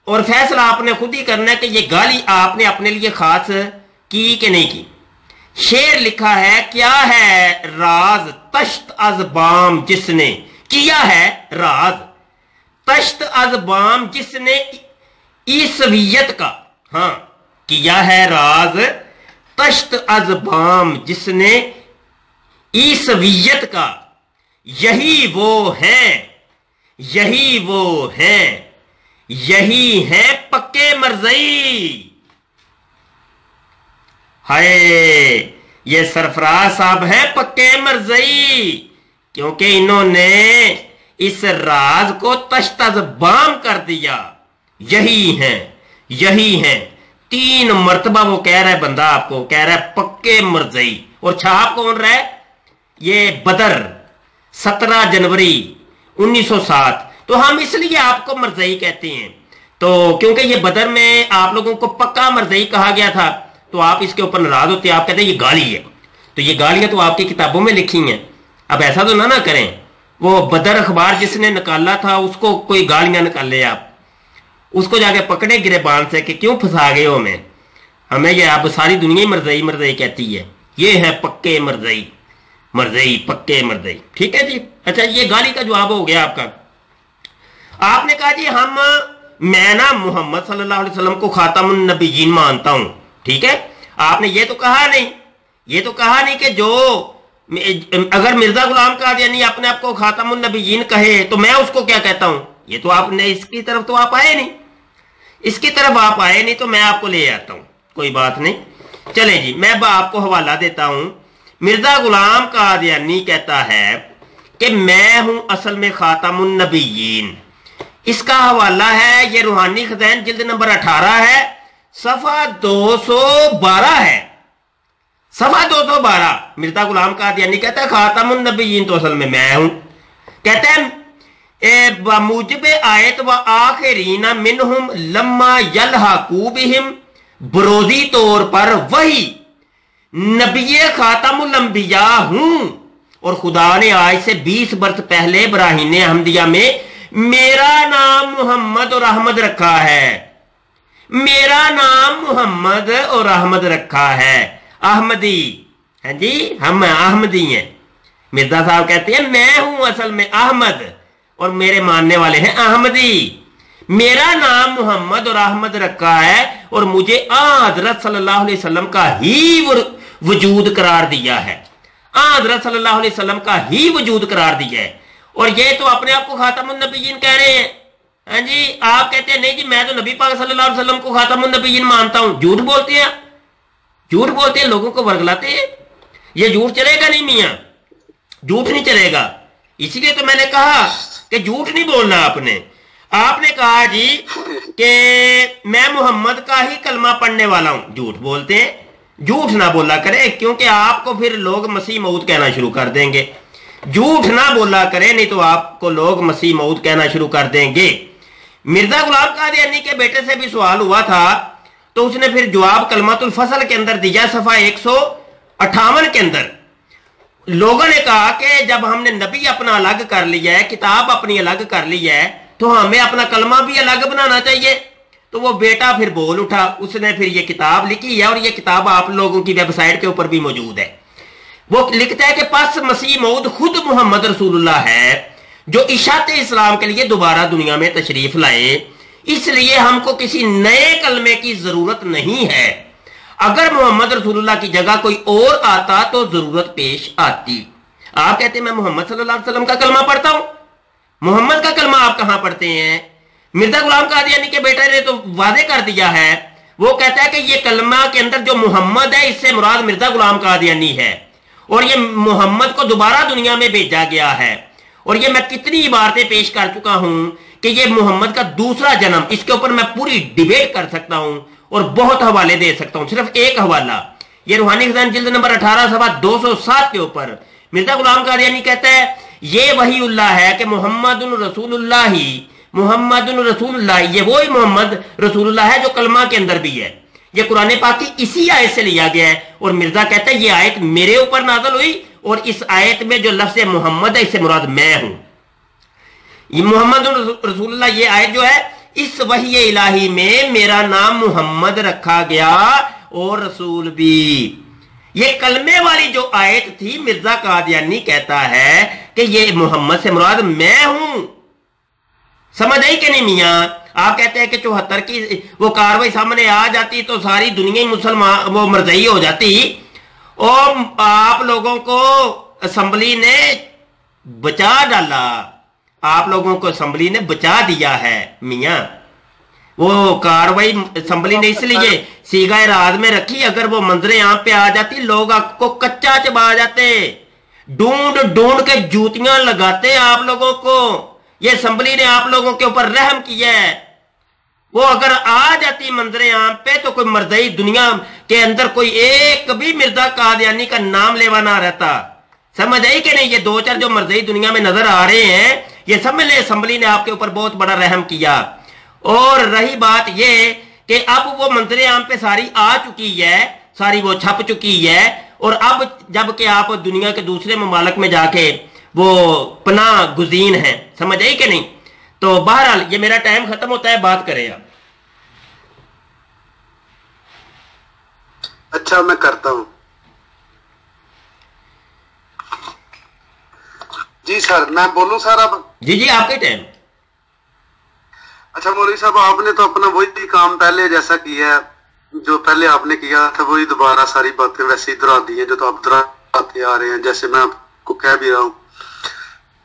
اور فیصلہ آپ نے خود ہی کرنا ہے کہ یہ گالی آپ نے اپنے لیے خاص کی کہ نہیں کی. شعر لکھا ہے، کیا ہے راز تشت از بام جس نے کیا ہے راز تشت از بام جس نے عیسویت کا، ہاں کیا ہے راز تشت از بام جس نے عیسویت کا، یہی وہ ہیں یہی وہ ہیں یہی ہیں پکے مرزئی. ہائے یہ سرفراز صاحب ہیں پکے مرزئی، کیونکہ انہوں نے اس راز کو تشت از بام کر دیا. یہی ہیں 3 مرتبہ وہ کہہ رہا ہے، بندہ آپ کو کہہ رہا ہے پکے مرزئی، اور چھاپ کون رہا ہے؟ یہ بدر 17 جنوری 1907. تو ہم اس لیے آپ کو مرزئی کہتے ہیں، تو کیونکہ یہ بدر میں آپ لوگوں کو پکا مرزئی کہا گیا تھا، تو آپ اس کے اوپر ناراض ہوتے ہیں، آپ کہتے ہیں یہ گالی ہے. تو یہ گالیاں تو آپ کی کتابوں میں لکھی ہیں، اب ایسا تو نہ کریں. وہ بدر اخبار جس نے نکالا تھا اس کو کوئی گالیاں نکالے، آپ اس کو جا کے پکڑے گریبان سے کہ کیوں پھنسا گئے ہو ہمیں یہ اب ساری دنیا ہی مرزئی مرزئی کہتی ہے. یہ ہے پکے مرزئی، مرزئی پکے مرزئی. ٹھیک ہے جی. اچھا یہ گالی کا جواب ہو گیا آپ کا. آپ نے کہا جی میں نا محمد صلی اللہ علیہ وسلم کو خاتم النبیین مانتا ہوں. ٹھیک ہے، آپ نے یہ تو کہا نہیں کہ جو اگر مرزا غلام قادیانی اپنے آپ کو خاتم النبیین کہے تو میں اس کو کیا کہتا ہوں. یہ تو آپ نے اس کی طرف تو آپ آئے نہیں، تو میں آپ کو لے آتا ہوں. کوئی بات نہیں. چلے جی میں آپ کو حوالہ دیتا ہوں. مرزا غلام قادیانی کہتا ہے کہ میں ہوں اصل میں خاتم النبیین. اس کا حوالہ ہے یہ روحانی خزائن جلد نمبر 18 ہے، صفحہ 212 ہے. صفحہ 212 مرزا غلام قادیانی کہتا ہے خاتم النبیین تو اصل میں ہوں. کہتا ہے بموجب آیت و آخرین منہم لما یلحقو بہم، بروزی طور پر وہی نبی خاتم الانبیاء ہوں، اور خدا نے آج سے 20 برس پہلے براہین احمدیہ میں میرا نام محمد اور احمد رکھا ہے. میرا نام محمد اور احمد رکھا ہے. احمدی، ہاں جی ہم احمدی ہیں. مرزا صاحب کہتے ہیں میں ہوں اصل میں احمد اور میرے ماننے والے ہیں احمدی. میرا نام محمد اور احمد رکھا ہے، اور مجھے حضرت صلی اللہ علیہ وسلم کا ہی وجود قرار دیا ہے. حضرت صلی اللہ علیہ وسلم کا ہی وجود قرار دیا ہے. اور یہ تو اپنے آپ کو خاتم النبیین کہہ رہے ہیں. ہاں جی آپ کہتے ہیں نہیں جی میں تو نبی پاک صلی اللہ علیہ وسلم کو خاتم النبیین مانتا ہوں. جھوٹ بولتے ہیں لوگوں کو ورگلاتے ہیں. یہ جھوٹ چلے گا نہیں میاں، جھوٹ نہیں چلے گا. اسی لیے تو میں نے کہا کہ جھوٹ نہیں بولنا. آپ نے کہا جی کہ میں محمد کا ہی کلمہ پڑھنے والا ہوں. جھوٹ بولتے ہیں، جھوٹ نہ بولا کرے، کیونکہ آپ کو پھر لوگ مسیح موعود کہنا شروع کر دیں گے. جھوٹ نہ بولا کرے، نہیں تو آپ کو لوگ مسیح موعود کہنا شروع کر دیں گے. مرزا غلام قادیانی کے بیٹے سے بھی سوال ہوا تھا، تو اس نے پھر جواب کلمۃ الفصل کے اندر دیا، صفحہ 158 کے اندر. لوگوں نے کہا کہ جب ہم نے نبی اپنا الگ کر لیا ہے، کتاب اپنی الگ کر لی ہے، تو ہمیں اپنا کلمہ بھی الگ بنانا چاہیے. تو وہ بیٹا پھر بول اٹھا، اس نے پھر یہ کتاب لکھی ہے، اور یہ کتاب آپ لوگوں کی ویب سائٹ کے اوپر بھی موجود ہے. وہ لکھتا ہے کہ پس مسیح موعود خود محمد رسول اللہ ہے جو اشاعت اسلام کے لیے دوبارہ دنیا میں تشریف لائے. اس لیے ہم کو کسی نئے کلمے کی ضرورت نہیں ہے. اگر محمد رسول اللہ کی جگہ کوئی اور آتا تو ضرورت پیش آتی. آپ کہتے ہیں میں محمد صلی اللہ علیہ وسلم کا کلمہ پڑھتا ہوں. محمد کا کلمہ آپ کہاں پڑھتے ہیں؟ مرزا غلام قادیانی کے بیٹے نے تو واضح کر دیا ہے. وہ کہتا ہے کہ یہ کلمہ کے اندر جو محمد ہے اس سے مراد مرزا غلام قادیانی ہے، اور یہ محمد کو دوبارہ دنیا میں بھیجا گیا ہے. اور یہ میں کتنی عبارتیں پیش کر چکا ہوں کہ یہ محمد کا دوسرا جنم, اس کے اوپر میں پوری ڈیبیٹ کر سکتا ہوں اور بہت حوالے دے سکتا ہوں. صرف ایک حوالہ, یہ روحانی خزانہ جلد نمبر 18 صفحہ 207 کے اوپر مرزا غلام قادیانی کہتا ہے یہ وحی اللہ ہے کہ محمد رسول اللہ, محمد رسول اللہ, یہ وہی محمد رسول اللہ ہے جو کلمہ کے اندر بھی ہے. یہ قرآن پاک کی اسی آیت سے لیا گیا ہے. اور مرزا کہتا ہے یہ آیت میرے اوپر نازل ہوئی اور اس آیت میں جو لفظ محمد ہے اس سے مراد میں ہوں. یہ محمد رسول اللہ, یہ آیت جو ہے اس وحی الہی میں میرا نام محمد رکھا گیا اور رسول بھی. یہ کلمے والی جو آیت تھی, مرزا قادیانی کہتا ہے کہ یہ محمد سے مراد میں ہوں. سمجھ آئی کہ نہیں میاں؟ آپ کہتے ہیں کہ 74 کی وہ کاروائی سامنے آ جاتی تو ساری دنیا ہی مسلمان وہ مرزئی ہو جاتی, اور آپ لوگوں کو اسمبلی نے بچا ڈالا, آپ لوگوں کو اسمبلی نے بچا دیا ہے میاں. وہ کاروائی اسمبلی نے اس لیے سیگا راز میں رکھی, اگر وہ منظر عام پہ آ جاتی لوگ آپ کو کچا چبا جاتے, ڈھونڈ ڈھونڈ کے جوتیاں لگاتے آپ لوگوں کو. یہ اسمبلی نے آپ لوگوں کے اوپر رحم کیا ہے. وہ اگر آ جاتی منظر عام پہ تو کوئی مرزئی دنیا کے اندر کوئی ایک بھی مرزا قادیانی کا نام لیوا نہ رہتا. سمجھ آئی کہ نہیں؟ یہ 2-4 جو مرزئی دنیا میں نظر آ رہے ہیں, یہ سمجھ لیں اسمبلی نے آپ کے اوپر بہت بڑا رحم کیا. اور رہی بات یہ کہ اب وہ منظر عام پہ ساری آ چکی ہے, ساری وہ چھپ چکی ہے, اور اب جب کہ آپ دنیا کے دوسرے ممالک میں جا کے وہ پناہ گزین ہیں. سمجھ آئی کہ نہیں؟ تو بہرحال یہ میرا ٹائم ختم ہوتا ہے, بات کریں آپ. اچھا میں کرتا ہوں. جی سر میں بولوں سر اب؟ جی آپ کے ٹائم. اچھا مولوی صاحب, آپ نے تو اپنا وہی کام پہلے جیسا کیا ہے جو پہلے آپ نے کیا تھا, وہی دوبارہ ساری باتیں ویسے ہی دہرا دی ہیں جو تو آپ دہراتے آ رہے ہیں, جیسے میں آپ کو کہہ بھی رہا ہوں.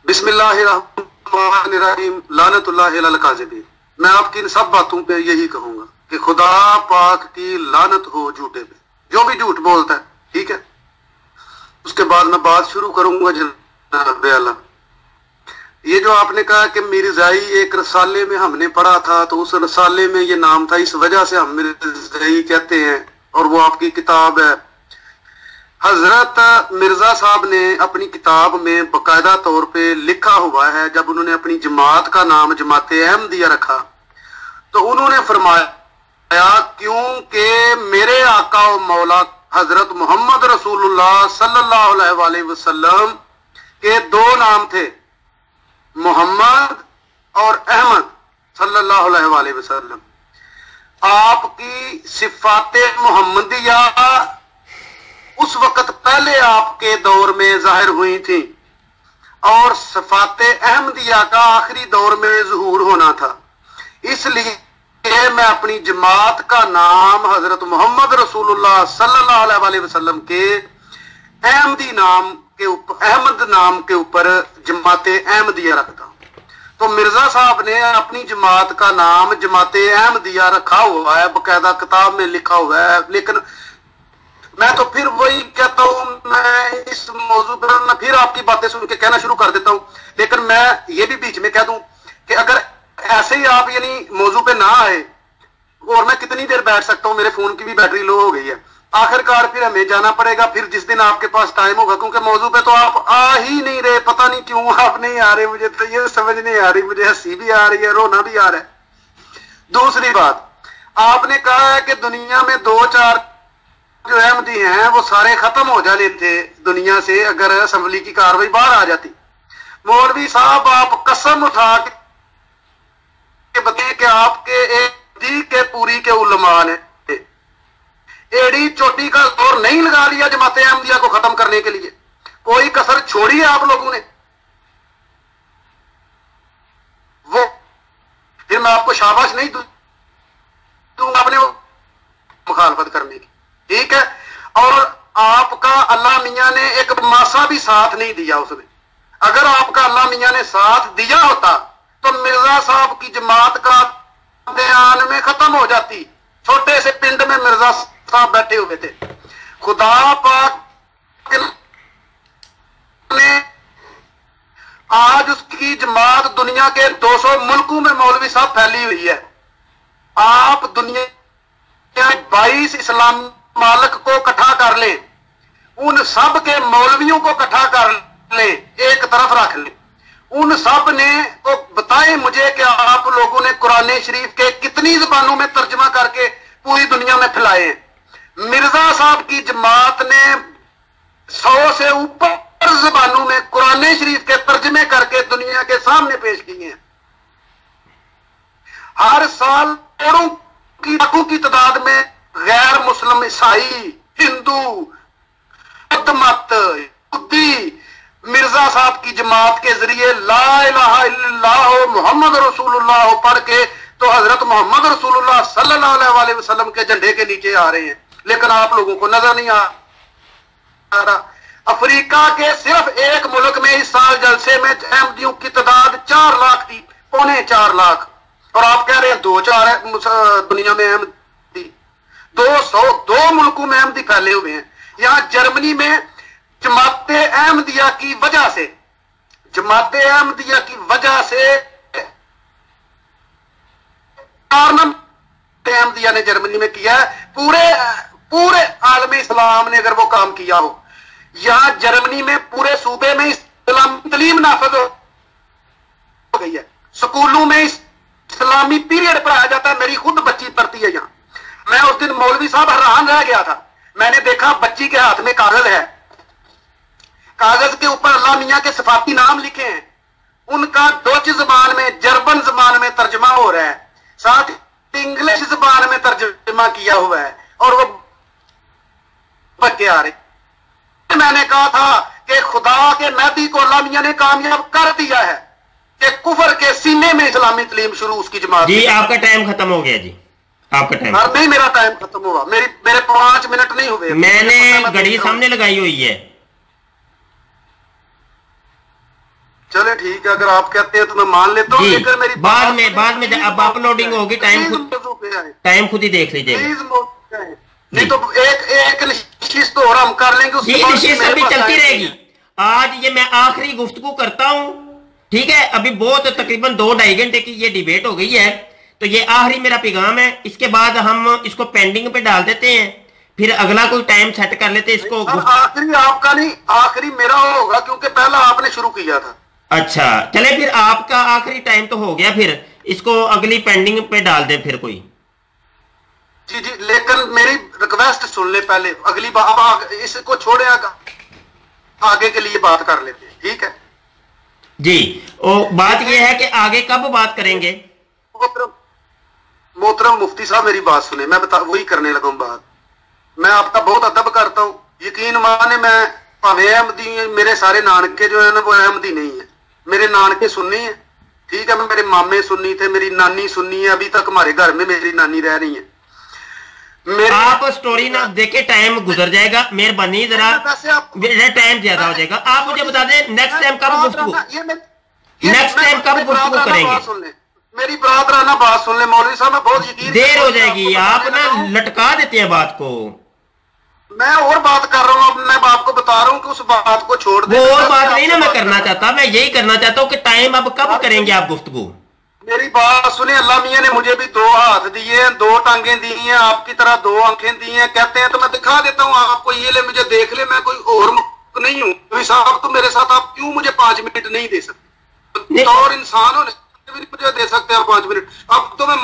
بسم اللہ الرحمن الرحیم, لعنت اللہ علی الکاذبین. میں آپ کی ان سب باتوں پہ یہی کہوں گا کہ خدا پاک کی لعنت ہو جھوٹے پہ, جو بھی جھوٹ بولتا ہے. ٹھیک ہے, اس کے بعد میں بات شروع کروں گا. جناب اعلیٰ, یہ جو آپ نے کہا کہ مرزائی ایک رسالے میں ہم نے پڑھا تھا, تو اس رسالے میں یہ نام تھا, اس وجہ سے ہم مرزائی کہتے ہیں, اور وہ آپ کی کتاب ہے. حضرت مرزا صاحب نے اپنی کتاب میں باقاعدہ طور پہ لکھا ہوا ہے, جب انہوں نے اپنی جماعت کا نام جماعت احمدیہ رکھا تو انہوں نے فرمایا کیونکہ میرے آقا و مولا حضرت محمد رسول اللہ صلی اللہ علیہ وآلہ وسلم کے 2 نام تھے, محمد اور احمد صلی اللہ علیہ وآلہ وسلم. آپ کی صفات محمدیہ اس وقت پہلے آپ کے دور میں ظاہر ہوئی تھی, اور صفات احمدیہ کا آخری دور میں ظہور ہونا تھا. اس لیے میں اپنی جماعت کا نام حضرت محمد رسول اللہ صلی اللہ علیہ وآلہ وسلم کے احمدی نام کے اوپر, احمد نام کے اوپر جماعت احمدیہ رکھتا ہوں. تو مرزا صاحب نے اپنی جماعت کا نام جماعت احمدیہ رکھا ہوا ہے, باقاعدہ کتاب میں لکھا ہوا ہے. لیکن میں تو پھر وہی کہتا ہوں, میں اس موضوع پر میں پھر آپ کی باتیں سن کے کہنا شروع کر دیتا ہوں. لیکن میں یہ بھی بیچ میں کہہ دوں کہ اگر ایسے ہی آپ یعنی موضوع پہ نہ آئے, اور میں کتنی دیر بیٹھ سکتا ہوں, میرے فون کی بھی بیٹری لو ہو گئی ہے. آخر کار پھر ہمیں جانا پڑے گا, پھر جس دن آپ کے پاس ٹائم ہوگا, کیونکہ موضوع پہ تو آپ آ ہی نہیں رہے, پتہ نہیں کیوں آپ نہیں آ رہے. مجھے تو یہ سمجھ نہیں آ رہی, مجھے ہنسی بھی آ رہی ہے, رونا بھی آ رہا ہے. دوسری بات, آپ نے کہا ہے کہ دنیا میں 2-4 جو احمدی ہیں وہ سارے ختم ہو جانے تھے دنیا سے اگر اسمبلی کی کاروائی باہر آ جاتی. مولوی صاحب آپ قسم اٹھا کے بتائیں کہ آپ کے ایڈی کے پوری کے علماء نے ایڈی چوٹی کا زور نہیں لگا لیا جماعت احمدیہ کو ختم کرنے کے لیے, کوئی کسر چھوڑی ہے آپ لوگوں نے. وہ پھر میں آپ کو شاباش نہیں دوں گا اپنے مخالفت کرنے کی, ٹھیک ہے. اور آپ کا اللہ میاں نے ایک ماسا بھی ساتھ نہیں دیا اس میں. اگر آپ کا اللہ میاں نے ساتھ دیا ہوتا تو مرزا صاحب کی جماعت کا دیان میں ختم ہو جاتی. چھوٹے سے پنڈ میں مرزا صاحب بیٹھے ہوئے تھے. خدا پاک نے آج اس کی جماعت دنیا کے 200 ملکوں میں مولوی صاحب پھیلی ہوئی ہے. آپ دنیا 22 اسلام مالک کو اکٹھا کر لیں, ان سب کے مولویوں کو اکٹھا کر لیں, ایک طرف رکھ لیں, ان سب نے تو بتائیں مجھے کہ آپ لوگوں نے قرآن شریف کے کتنی زبانوں میں ترجمہ کر کے پوری دنیا میں پھیلائے ہیں. مرزا صاحب کی جماعت نے 100 سے اوپر زبانوں میں قرآن شریف کے ترجمے کر کے دنیا کے سامنے پیش کیے ہیں. ہر سال لاکھوں کی تعداد میں غیر مسلم, عیسائی, ہندو, مت, یہودی مرزا صاحب کی جماعت کے ذریعے لا الہ الا اللہ محمد رسول اللہ پڑھ کے تو حضرت محمد رسول اللہ صلی اللہ علیہ وسلم کے جھنڈے کے نیچے آ رہے ہیں, لیکن آپ لوگوں کو نظر نہیں آ رہا. افریقہ کے صرف ایک ملک میں اس سال جلسے میں احمدیوں کی تعداد 4 لاکھ تھی, 4.25 لاکھ, اور آپ کہہ رہے ہیں 2-4 ہے دنیا میں احمدی. 202 ملکوں میں احمدی پھیلے ہوئے ہیں. یہاں جرمنی میں جماعت احمدیہ کی وجہ سے احمدیہ نے جرمنی میں کیا ہے, پورے عالم اسلام نے اگر وہ کام کیا ہو. یہاں جرمنی میں پورے صوبے میں اسلامی تعلیم نافذ ہو گئی ہے, سکولوں میں اسلامی پیریڈ پڑھایا جاتا ہے. میری خود بچی پڑھتی ہے یہاں. میں اس دن مولوی صاحب حیران رہ گیا تھا, میں نے دیکھا بچی کے ہاتھ میں کاغذ ہے, کاغذ کے اوپر اللہ میاں کے صفاتی نام لکھے ہیں, ان کا ڈچ زبان میں, جرمن زبان میں ترجمہ ہو رہا ہے, ساتھ انگلش زبان میں ترجمہ کیا ہوا ہے, اور وہ بچے آ رہے. میں نے کہا تھا کہ خدا کے مہدی کو اللہ میاں نے کامیاب کر دیا ہے کہ کفر کے سینے میں اسلامی تعلیم شروع اس کی جماعت. جی آپ کا ٹائم ختم ہو گیا. جی آپ کا ٹائم نہیں, میرا ٹائم ختم ہوا, میرے 5 منٹ نہیں ہوئے. میں نے گھڑی سامنے لگائی ہوئی ہے. چلے ٹھیک ہے, اگر آپ کہتے ہیں تو میں مان لیتا ہوں. لیکن میری بعد میں اب اپلوڈنگ ہوگی, ٹائم خود ہی دیکھ لیجیے. نہیں تو ایک نشست اور ہم کر لیں گے, نشست ابھی چلتی رہے گی. آج یہ میں آخری گفتگو کرتا ہوں, ٹھیک ہے. ابھی بہت تقریباً 2-2.5 گھنٹے کی یہ ڈیبیٹ ہو گئی ہے, تو یہ آخری میرا پیغام ہے. اس کے بعد ہم اس کو پینڈنگ پہ ڈال دیتے ہیں, پھر اگلا کوئی ٹائم سیٹ کر لیتے اس کو. آخری آپ کا نہیں, آخری میرا ہوگا, کیونکہ پہلا آپ نے شروع کیا تھا. اچھا چلے, پھر آپ کا آخری ٹائم تو ہو گیا, پھر اس کو اگلی پینڈنگ پہ ڈال دیں پھر کوئی. جی لیکن میری ریکویسٹ سن لے پہلے, اگلی بار اس کو چھوڑے, آگے کے لیے بات کر لیتے ہیں, ٹھیک ہے. جی بات یہ ہے کہ آگے کب بات کریں گے. محترم مفتی صاحب میری بات سنیں, میں وہی کرنے لگا ہوں بات. میں آپ کا بہت ادب کرتا ہوں, یقین مانے میں احمدی, میرے سارے نانکے جو ہیں نا وہ احمدی نہیں ہیں. میرے نانکے سنی ہیں, ٹھیک ہے. میرے مامے سنی تھے, میری نانی سنی ہے, ابھی تک ہمارے گھر میں میری نانی رہ رہی ہیں. آپ سٹوری نہ دیکھیں, ٹائم گزر جائے گا, مہربانی ذرا ٹائم زیادہ ہو جائے گا. آپ مجھے بتا دیں نیکسٹ ٹائم کب گفتگو کریں گے. میری برادرانہ بات سن لیں مولوی صاحب, میں بہت یقین, دیر ہو جائے گی, آپ نا لٹکا دیتے ہیں بات کو. میں اور بات کر رہا ہوں, میں آپ کو بتا رہا ہوں کہ اس بات کو چھوڑ دیں. وہ اور بات نہیں نا میں کرنا چاہتا, میں یہی کرنا چاہتا ہوں کہ ٹائم اب کب کریں گے آپ گفتگو. میری بات سنیں, اللہ میاں نے مجھے بھی 2 ہاتھ دیے ہیں, 2 ٹانگیں دی ہیں, آپ کی طرح 2 آنکھیں دی ہیں. کہتے ہیں تو میں دکھا دیتا ہوں آپ کو, یہ لے مجھے دیکھ لے, میں کوئی اور نہیں ہوں. صاحب تو میرے ساتھ آپ کیوں مجھے 5 منٹ نہیں دے سکتے, اور انسان ہونے مجھے دے سکتے ہیں 5 منٹ. اب تو میں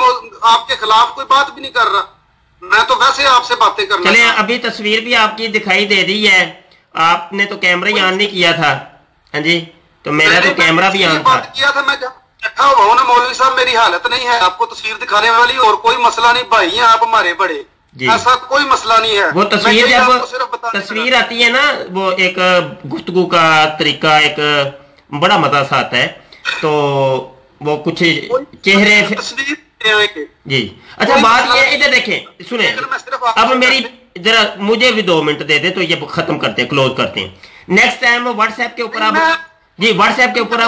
آپ کے خلاف کوئی بات بھی نہیں کر رہا, میں تو ویسے آپ سے باتیں کرنا. چلیں, ابھی تصویر بھی آپ کی دکھائی دے دی ہے, آپ نے تو کیمرہ ہی آن نہیں کیا تھا. ہاں جی, تو میرا تو کیمرہ بھی آن تھا. میں بیٹھا ہوا ہوں نا مولوی صاحب, میری حالت نہیں ہے آپ کو تصویر دکھانے والی, اور کوئی مسئلہ نہیں. بھائی ہیں آپ ہمارے بڑے, ایسا کوئی مسئلہ نہیں ہے. وہ تصویر جب تصویر آتی ہے نا, وہ ایک گفتگو کا طریقہ, ایک بڑا مزہ سا آتا ہے, تو وہ کچھ چہرے. جی اچھا, بات یہ ادھر دیکھیں, سنیں, اب میری ذرا مجھے بھی 2 منٹ دے دیں تو یہ ختم کرتے ہیں, کلوز کرتے ہیں. نیکسٹ ٹائم واٹس ایپ کے اوپر آپ, جی واٹس ایپ کے اوپر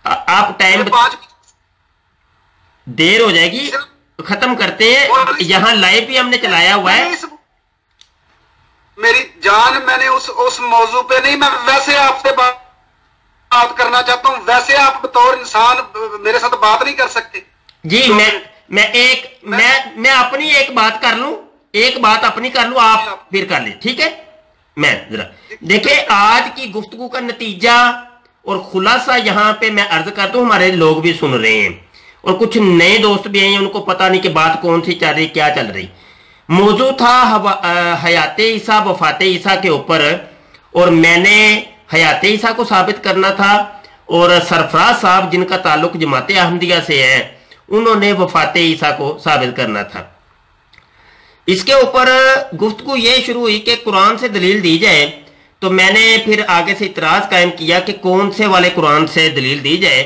آپ ٹائم, دیر ہو جائے گی, ختم کرتے ہیں. یہاں لائیو بھی ہم نے چلایا ہوا ہے. मेरी जान, मैंने उस मौजू पे नहीं, मैं वैसे आपसे बात करना चाहता हूँ। वैसे आप बतौर इंसान मेरे साथ बात नहीं कर सकते जी? तो मैं अपनी एक बात कर लूं, एक बात अपनी कर लूं, आप फिर कर ले, ठीक है? मैं जरा देखिए, आज की गुफ्तगू का नतीजा और खुलासा यहाँ पे मैं अर्ज करता हूँ, हमारे लोग भी सुन रहे हैं और कुछ नए दोस्त भी हैं, उनको पता नहीं कि बात कौन सी चल रही, क्या चल रही। मौजू था हयात ईसा वफात ईसा के ऊपर, और मैंने हयात ईसा को साबित करना था, और सरफराज साहब जिनका ताल्लुक जमात अहमदिया से है, उन्होंने वफात ईसा को साबित करना था। इसके ऊपर गुफ्तगू ये शुरू हुई कि कुरान से दलील दी जाए, तो मैंने फिर आगे से इतराज कायम किया कि कौन से वाले कुरान से दलील दी जाए।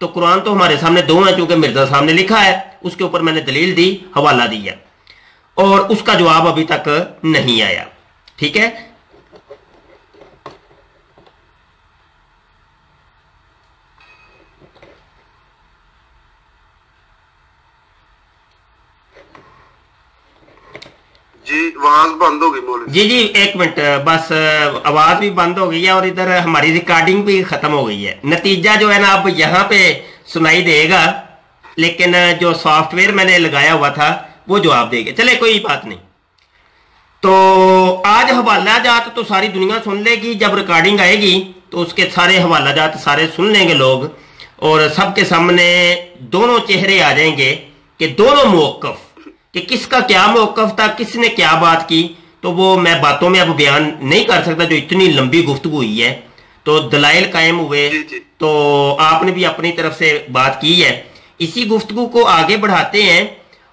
तो कुरान तो हमारे सामने दो हैं, चूंकि मिर्जा साहब ने लिखा है, उसके ऊपर मैंने दलील दी, हवाला दिया, और उसका जवाब अभी तक नहीं आया, ठीक है? जी आवाज बंद हो गई मौलवी जी। जी एक मिनट बस, आवाज भी बंद हो गई है और इधर हमारी रिकॉर्डिंग भी खत्म हो गई है। नतीजा जो है ना अब यहाँ पे सुनाई देगा, लेकिन जो सॉफ्टवेयर मैंने लगाया हुआ था वो जवाब देगा। चले कोई बात नहीं। तो आज हवाला जात तो सारी दुनिया सुन लेगी, जब रिकॉर्डिंग आएगी तो उसके सारे हवाला जात सारे सुन लेंगे लोग, और सबके सामने दोनों चेहरे आ जाएंगे कि दोनों मौकफ, कि किसका क्या मौकफ था, किसने क्या बात की। तो वो मैं बातों में अब बयान नहीं कर सकता, जो इतनी लंबी गुफ्तगू हुई है। तो दलाइल कायम हुए, तो आपने भी अपनी तरफ से बात की है। इसी गुफ्तगू को आगे बढ़ाते हैं,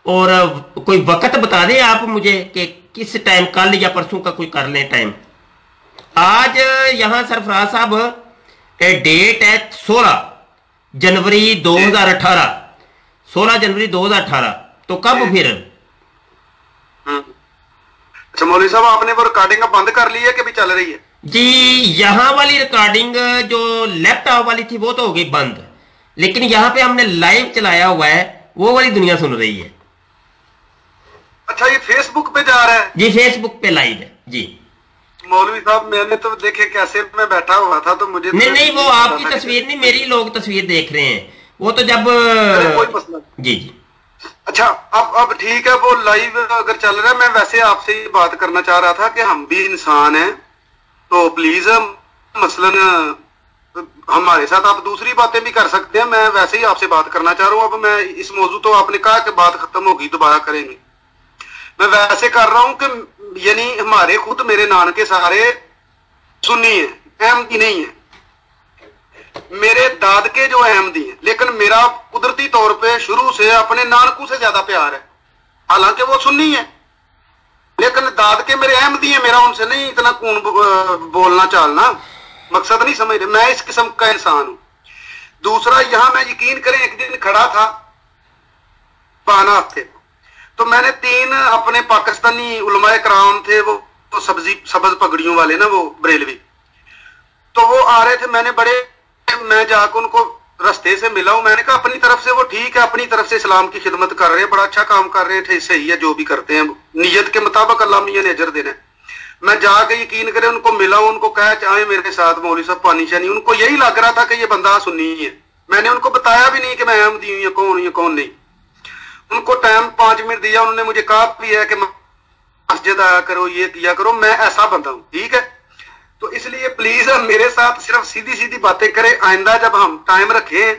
और कोई वक्त बता दें आप मुझे कि किस टाइम, कल या परसों का कोई कर लें टाइम। आज यहाँ सरफराज साहब डेट है 16 जनवरी 2018, 16 जनवरी 2018। तो कब फिर? अच्छा मौलवी साहब, आपने वो रिकॉर्डिंग बंद कर ली है कि भी चल रही है? जी यहाँ वाली रिकॉर्डिंग जो लैपटॉप वाली थी वो तो हो गई बंद, लेकिन यहाँ पे हमने लाइव चलाया हुआ है, वो वाली दुनिया सुन रही है। अच्छा ये फेसबुक पे जा रहा है? जी फेसबुक पे लाइव है जी। मौलवी साहब मैंने तो देखे कैसे मैं बैठा हुआ था, तो मुझे नहीं वो आपकी तस्वीर नहीं, मेरी लोग तस्वीर देख रहे हैं, वो तो जब कोई मसला जी जी। अच्छा अब ठीक है, वो लाइव अगर चल रहा है, मैं वैसे आपसे ये बात करना चाह रहा था कि हम भी इंसान हैं, तो प्लीज मसलन हमारे साथ आप दूसरी बातें भी कर सकते हैं। मैं वैसे ही आपसे बात करना चाह रहा हूँ। अब मैं इस मौजू, तो आपने कहा कि बात खत्म होगी दोबारा करेंगे, मैं वैसे कर रहा हूँ कि यानी हमारे खुद मेरे नानके सारे सुन्नी है, अहमदी नहीं है। मेरे दादके जो अहमदी हैं, लेकिन मेरा कुदरती तौर पे शुरू से अपने नानकू से ज्यादा प्यार है, हालांकि वो सुन्नी है, लेकिन दादके मेरे अहमदी हैं। मेरा उनसे नहीं इतना कून बोलना चालना, मकसद नहीं समझ रहे। मैं इस किस्म का इंसान हूं। दूसरा, यहां मैं यकीन करें, एक दिन खड़ा था बानात थे, तो मैंने 3 अपने पाकिस्तानी उलमाए कराम थे, वो तो सब्ज पगड़ियों वाले ना, वो बरेलवी, तो वो आ रहे थे। मैं जाकर उनको रास्ते से मिला हूं। मैंने कहा अपनी तरफ से वो ठीक है, अपनी तरफ से इस्लाम की खिदमत कर रहे हैं, बड़ा अच्छा काम कर रहे थे, सही है जो भी करते हैं, नीयत के मुताबिक अल्लाह मियां ने अजर देना। मैं जाके यकीन करें उनको मिला हूं, उनको कहा चाहे मेरे साथ मौलवी साहब पानी शानी। उनको यही लग रहा था कि ये बंदा सुन्नी है। मैंने उनको बताया भी नहीं कि मैं अहमदी हूं या कौन नहीं। उनको टाइम 5 मिनट दिया, उन्होंने मुझे कहा भी है कि मस्जिद आया करो, ये किया करो, मैं ऐसा बंदा हूं, ठीक है। तो इसलिए प्लीज मेरे साथ सिर्फ सीधी सीधी बातें करें। आइंदा जब हम टाइम रखें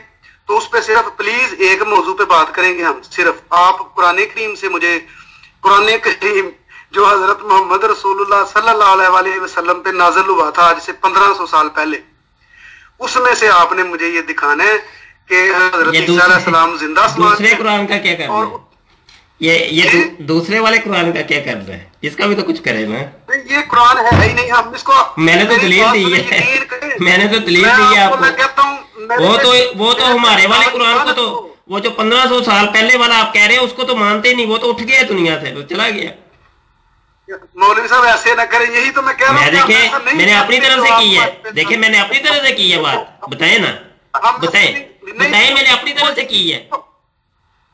तो उस पर सिर्फ प्लीज एक मौजू पे बात करेंगे हम। सिर्फ आप कुरान करीम से, मुझे कुरान करीम जो हजरत मोहम्मद रसूलुल्लाह सल्लल्लाहु अलैहि वसल्लम पे नाज़िल हुआ था आज से 1500 साल पहले, उसमें से आपने मुझे ये दिखाना है कि हजरत ईसा अलैहिस्सलाम जिंदा दूसरे कुरान का क्या करना है? ये दूसरे वाले कुरान का क्या कर रहा है? इसका भी तो कुछ करे ना। ये कुरान है ही नहीं, हम इसको मैंने तो दलील दी है, मैंने तो दलील दी है आपको। मैं कहता हूँ वो तो हमारे वाले कुरान को, तो वो जो 1500 साल पहले वाला आप कह रहे हैं उसको तो मानते ही नहीं, वो तो उठ गया दुनिया से, वो चला गया। मौलवी साहब ऐसे ना करें, यही तो मैं कह रहा हूँ। देखिए मैंने अपनी तरफ से की है, देखिए मैंने अपनी तरफ से की है बात, बताए ना, बताए मैंने अपनी तरफ से की है,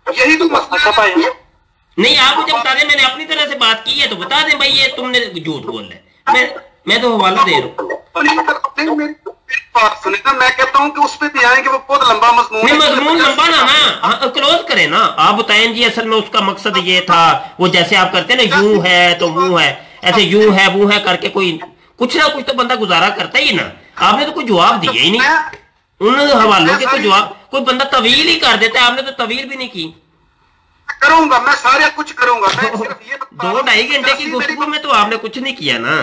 यही तो मसला है। नहीं, आप मुझे बता दें, मैंने अपनी तरह से बात की है तो बता दें भाई ये तुमने झूठ बोल रहे हैं, मैं तो हवाला दे रहा हूँ। सुनेगा, मैं कहता हूँ कि उस पे भी आएंगे, वो बहुत लंबा मजमून है। मजमून लंबा ना क्लोज करें ना, आप बताएं जी असल में उसका मकसद ये था, वो जैसे आप करते हैं ना यूं है तो वो है, ऐसे यूं है वो है करके कोई कुछ ना कुछ तो बंदा गुजारा करता ही ना। आपने तो कोई जवाब दिया ही नहीं उन हवालों के, कोई जवाब, कोई बंदा तवील ही कर देता है, आपने तो तवील भी नहीं की। करूंगा मैं, सारे कुछ करूंगा मैं, सिर्फ ये 2-2.5 घंटे की गुफ्तगू में तो आपने कुछ नहीं किया ना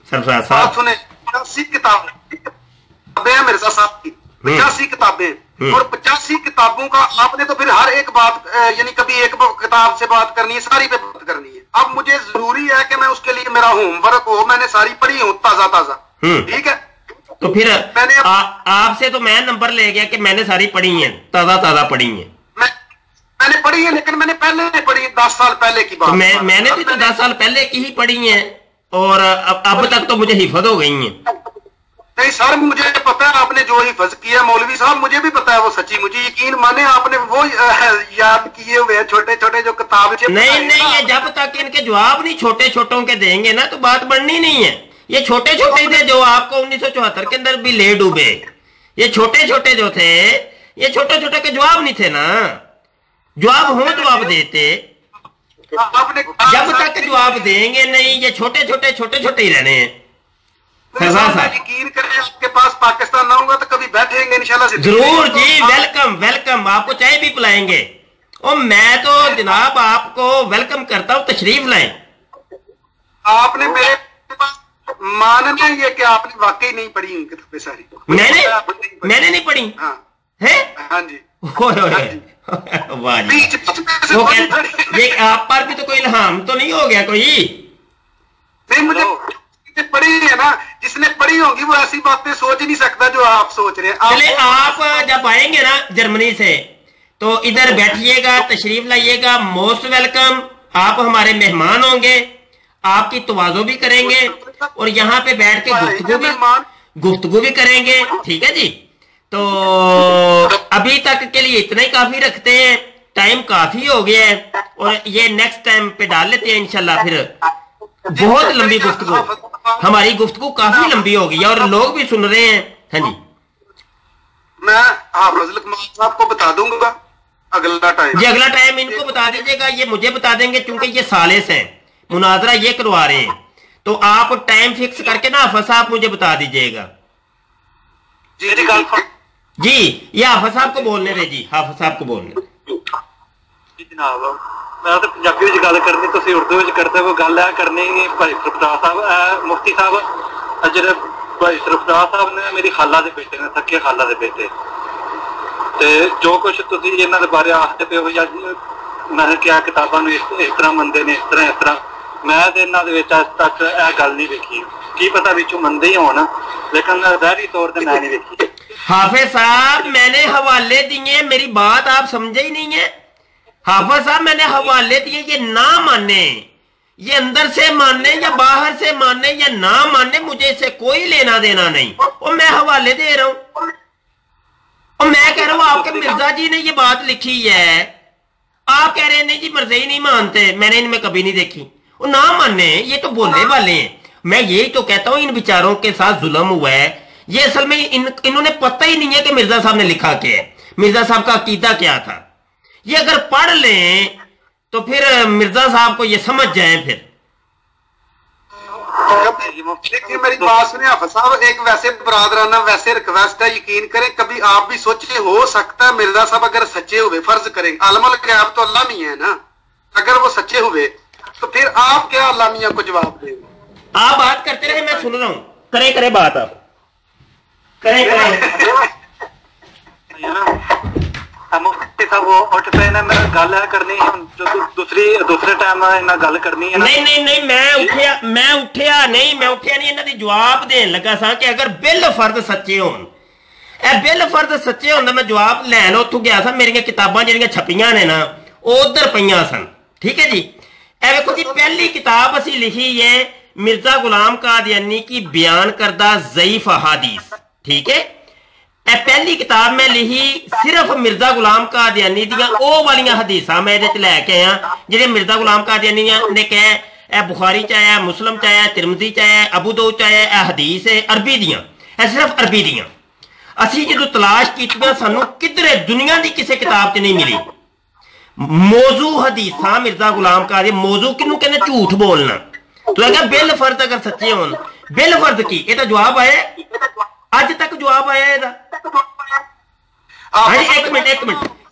सरफराज साहब। सुने 85 किताबें हैं मिर्जा साहब की, 85 किताबें, और 85 किताबों का आपने तो फिर हर एक बात यानी कभी एक किताब से बात करनी है, सारी पे बात करनी है। अब मुझे जरूरी है कि मैं उसके लिए मेरा होमवर्क हो, मैंने सारी पढ़ी हूँ ताजा, ठीक है। तो फिर मैंने आपसे तो मैं नंबर ले गया कि मैंने सारी पढ़ी हैं, ताजा पढ़ी हैं। मैंने पढ़ी है, लेकिन मैंने पहले नहीं पढ़ी, 10 साल पहले की बात। तो मैंने भी तो 10 साल पहले की ही पढ़ी हैं, और अब तक तो मुझे हिफज हो गई हैं। नहीं सर, मुझे पता है आपने जो हिफज किया मौलवी साहब, मुझे भी पता है वो सच्ची, मुझे यकीन माने आपने वो याद किए हुए छोटे छोटे जो किताब। नहीं, ये जब तक इनके जवाब नहीं छोटे छोटों के देंगे ना तो बात बढ़नी नहीं है। ये छोटे छोटे थे जो आपको 1974 के अंदर भी ले डूबे, ये छोटे छोटे जो थे, ये छोटे छोटे के जवाब नहीं थे ना, जवाब हो तो आप देते, जब तक जवाब देंगे नहीं ये छोटे छोटे ही रहने हैं। यकीन करें आपके पास पाकिस्तान ना होगा तो कभी बैठेंगे इंशाल्लाह। जरूर जी, वेलकम, आपको चाय भी पिलाएंगे। और मैं तो जनाब आपको वेलकम करता हूँ, तशरीफ लाएं। आपने मेरे पास मानना ये कि आपने वाकई नहीं पढ़ी उनकी किताबें सारी। मैंने नहीं पढ़ी है। हाँ जी, वाह जी, ये आप पर भी तो कोई इल्हाम तो नहीं हो गया कोई? नहीं, मुझे पढ़ी है ना, जिसने पढ़ी होगी वो ऐसी बातें सोच ही नहीं सकता जो आप सोच रहे हैं। चले आप जब आएंगे ना जर्मनी से तो इधर बैठिएगा, तशरीफ लाइएगा, मोस्ट वेलकम। आप हमारे मेहमान होंगे, आपकी तवाज़ो भी करेंगे और यहाँ पे बैठ के गुफ्तगू भी करेंगे, ठीक है जी। तो अभी तक के लिए इतना ही काफी रखते हैं, टाइम काफी हो गया है और ये नेक्स्ट टाइम पे डाल लेते हैं इंशाल्लाह। फिर बहुत लंबी गुफ्तगू, हमारी गुफ्तगू काफी लंबी हो गई और लोग भी सुन रहे हैं। हाँ जी, मैं हाफिज लकमान साहब को बता दूंगा अगला टाइम। जी अगला टाइम इनको बता दीजिएगा, ये मुझे बता देंगे क्योंकि ये सालिस हैं, मुनाजरा ये करवा रहे हैं। तो आप टाइम फिक्स करके ना हाफिज साहब मुझे बता दीजिएगा। जी ये हाफिज साहब को बोलने दे जी, हाफिज साहब को बोलने। जनाब मैं तो पंजाबी विच गल करनी, तुसीं उर्दू विच करदे हो गल है करनी। भाई सरफराज साहब, मुफ्ती साहब, जेह्ड़े भाई सरफराज साहब ने मेरी खाला दे बेटे ने, थक्के खाला दे बेटे, ते जो कुछ तुसीं इन्हां दे बारे आखदे पे हो, मैं क्या किताबां नूं इस तरह मनदे ने, इस तरह मैं ते इन्हां दे विच अज तक यह गल नहीं देखी। की पता विचों मनदे ही होण, लेकिन रहरी तौर ते मैं नहीं देखी। हाफिज साहब मैंने हवाले दिए, मेरी बात आप समझे ही नहीं है। हाफिज साहब मैंने हवाले दिए, ये ना माने, ये अंदर से माने या बाहर से माने या ना माने, मुझे इससे कोई लेना देना नहीं। और मैं हवाले दे रहा हूं और मैं कह रहा हूं आपके मिर्जा जी ने ये बात लिखी है, आप कह रहे हैं नहीं जी मिर्जा ही नहीं मानते, मैंने इनमें कभी नहीं देखी। और ना माने, ये तो बोलने वाले हैं। मैं यही तो कहता हूं इन बेचारों के साथ जुल्म हुआ है। ये असल में इन्होंने पता ही नहीं है कि मिर्जा साहब ने लिखा क्या है, मिर्जा साहब का अकीदा क्या था। ये अगर पढ़ लें तो फिर मिर्जा साहब को ये समझ जाए। फिर देखिए मेरी बात सुनिए हाफिज साहब, एक वैसे बरादराना वैसे रिक्वेस्ट है, यकीन करें कभी आप भी सोचे, हो सकता है मिर्जा साहब अगर सच्चे हुए, फर्ज करें आलमुल गैब तो अल्लाह नहीं है ना, अगर वो सच्चे हुए तो फिर आप क्या अल्लाह मियां को जवाब देंगे? आप बात करते रहे, मैं सुन रहा हूं, करे बात आप करे। मुफ्ती साहब वो उठ पे ना, मैं गल करनी है दूसरे टाइम इन्ना गल करनी है। नहीं मैं उठिया नहीं इन्हां दी जवाब देन लगा सा कि अगर बिल फर्ज सच्चे होन, बिल फर्ज सच्चे होंदा मैं जवाब लैन उत्थों गया सा। मेरियां किताबां जिहड़ियां छपियां ने ना उधर पईयां सन, ठीक है जी। ए देखो जी, पहली किताब असी लिखी है मिर्जा गुलाम कादियानी की बयान करदा ज़ईफ अहादीस, ठीक है। पहली किताब मैं लिखी सिर्फ मिर्जा गुलाम कादियानी दियां ओ वालियां हदीसां मैं इहदे च लैके आया जिहड़े मिर्जा गुलाम कादियानी ने कहा ए बुखारी च आया, मुस्लिम च आया, तिरमिज़ी च आया, अबू दाऊद च आया, ए हदीस है अरबी दियां, ए सिर्फ अरबी दियां। असीं जदों तलाश कीतियां सानू किधरे दुनिया की किसी किताब च नहीं मिली। मौजू हदीसां मिर्जा गुलाम कादियानी, मौजू किनू कहंदे? झूठ बोलना। तो अगर बिल फर्ज अगर सच्चे होन, बिल फर्ज की ये तो जवाब आया, अज तक जवाब आया ਇਹਦਾ। ਹਾਂਜੀ एक मिनट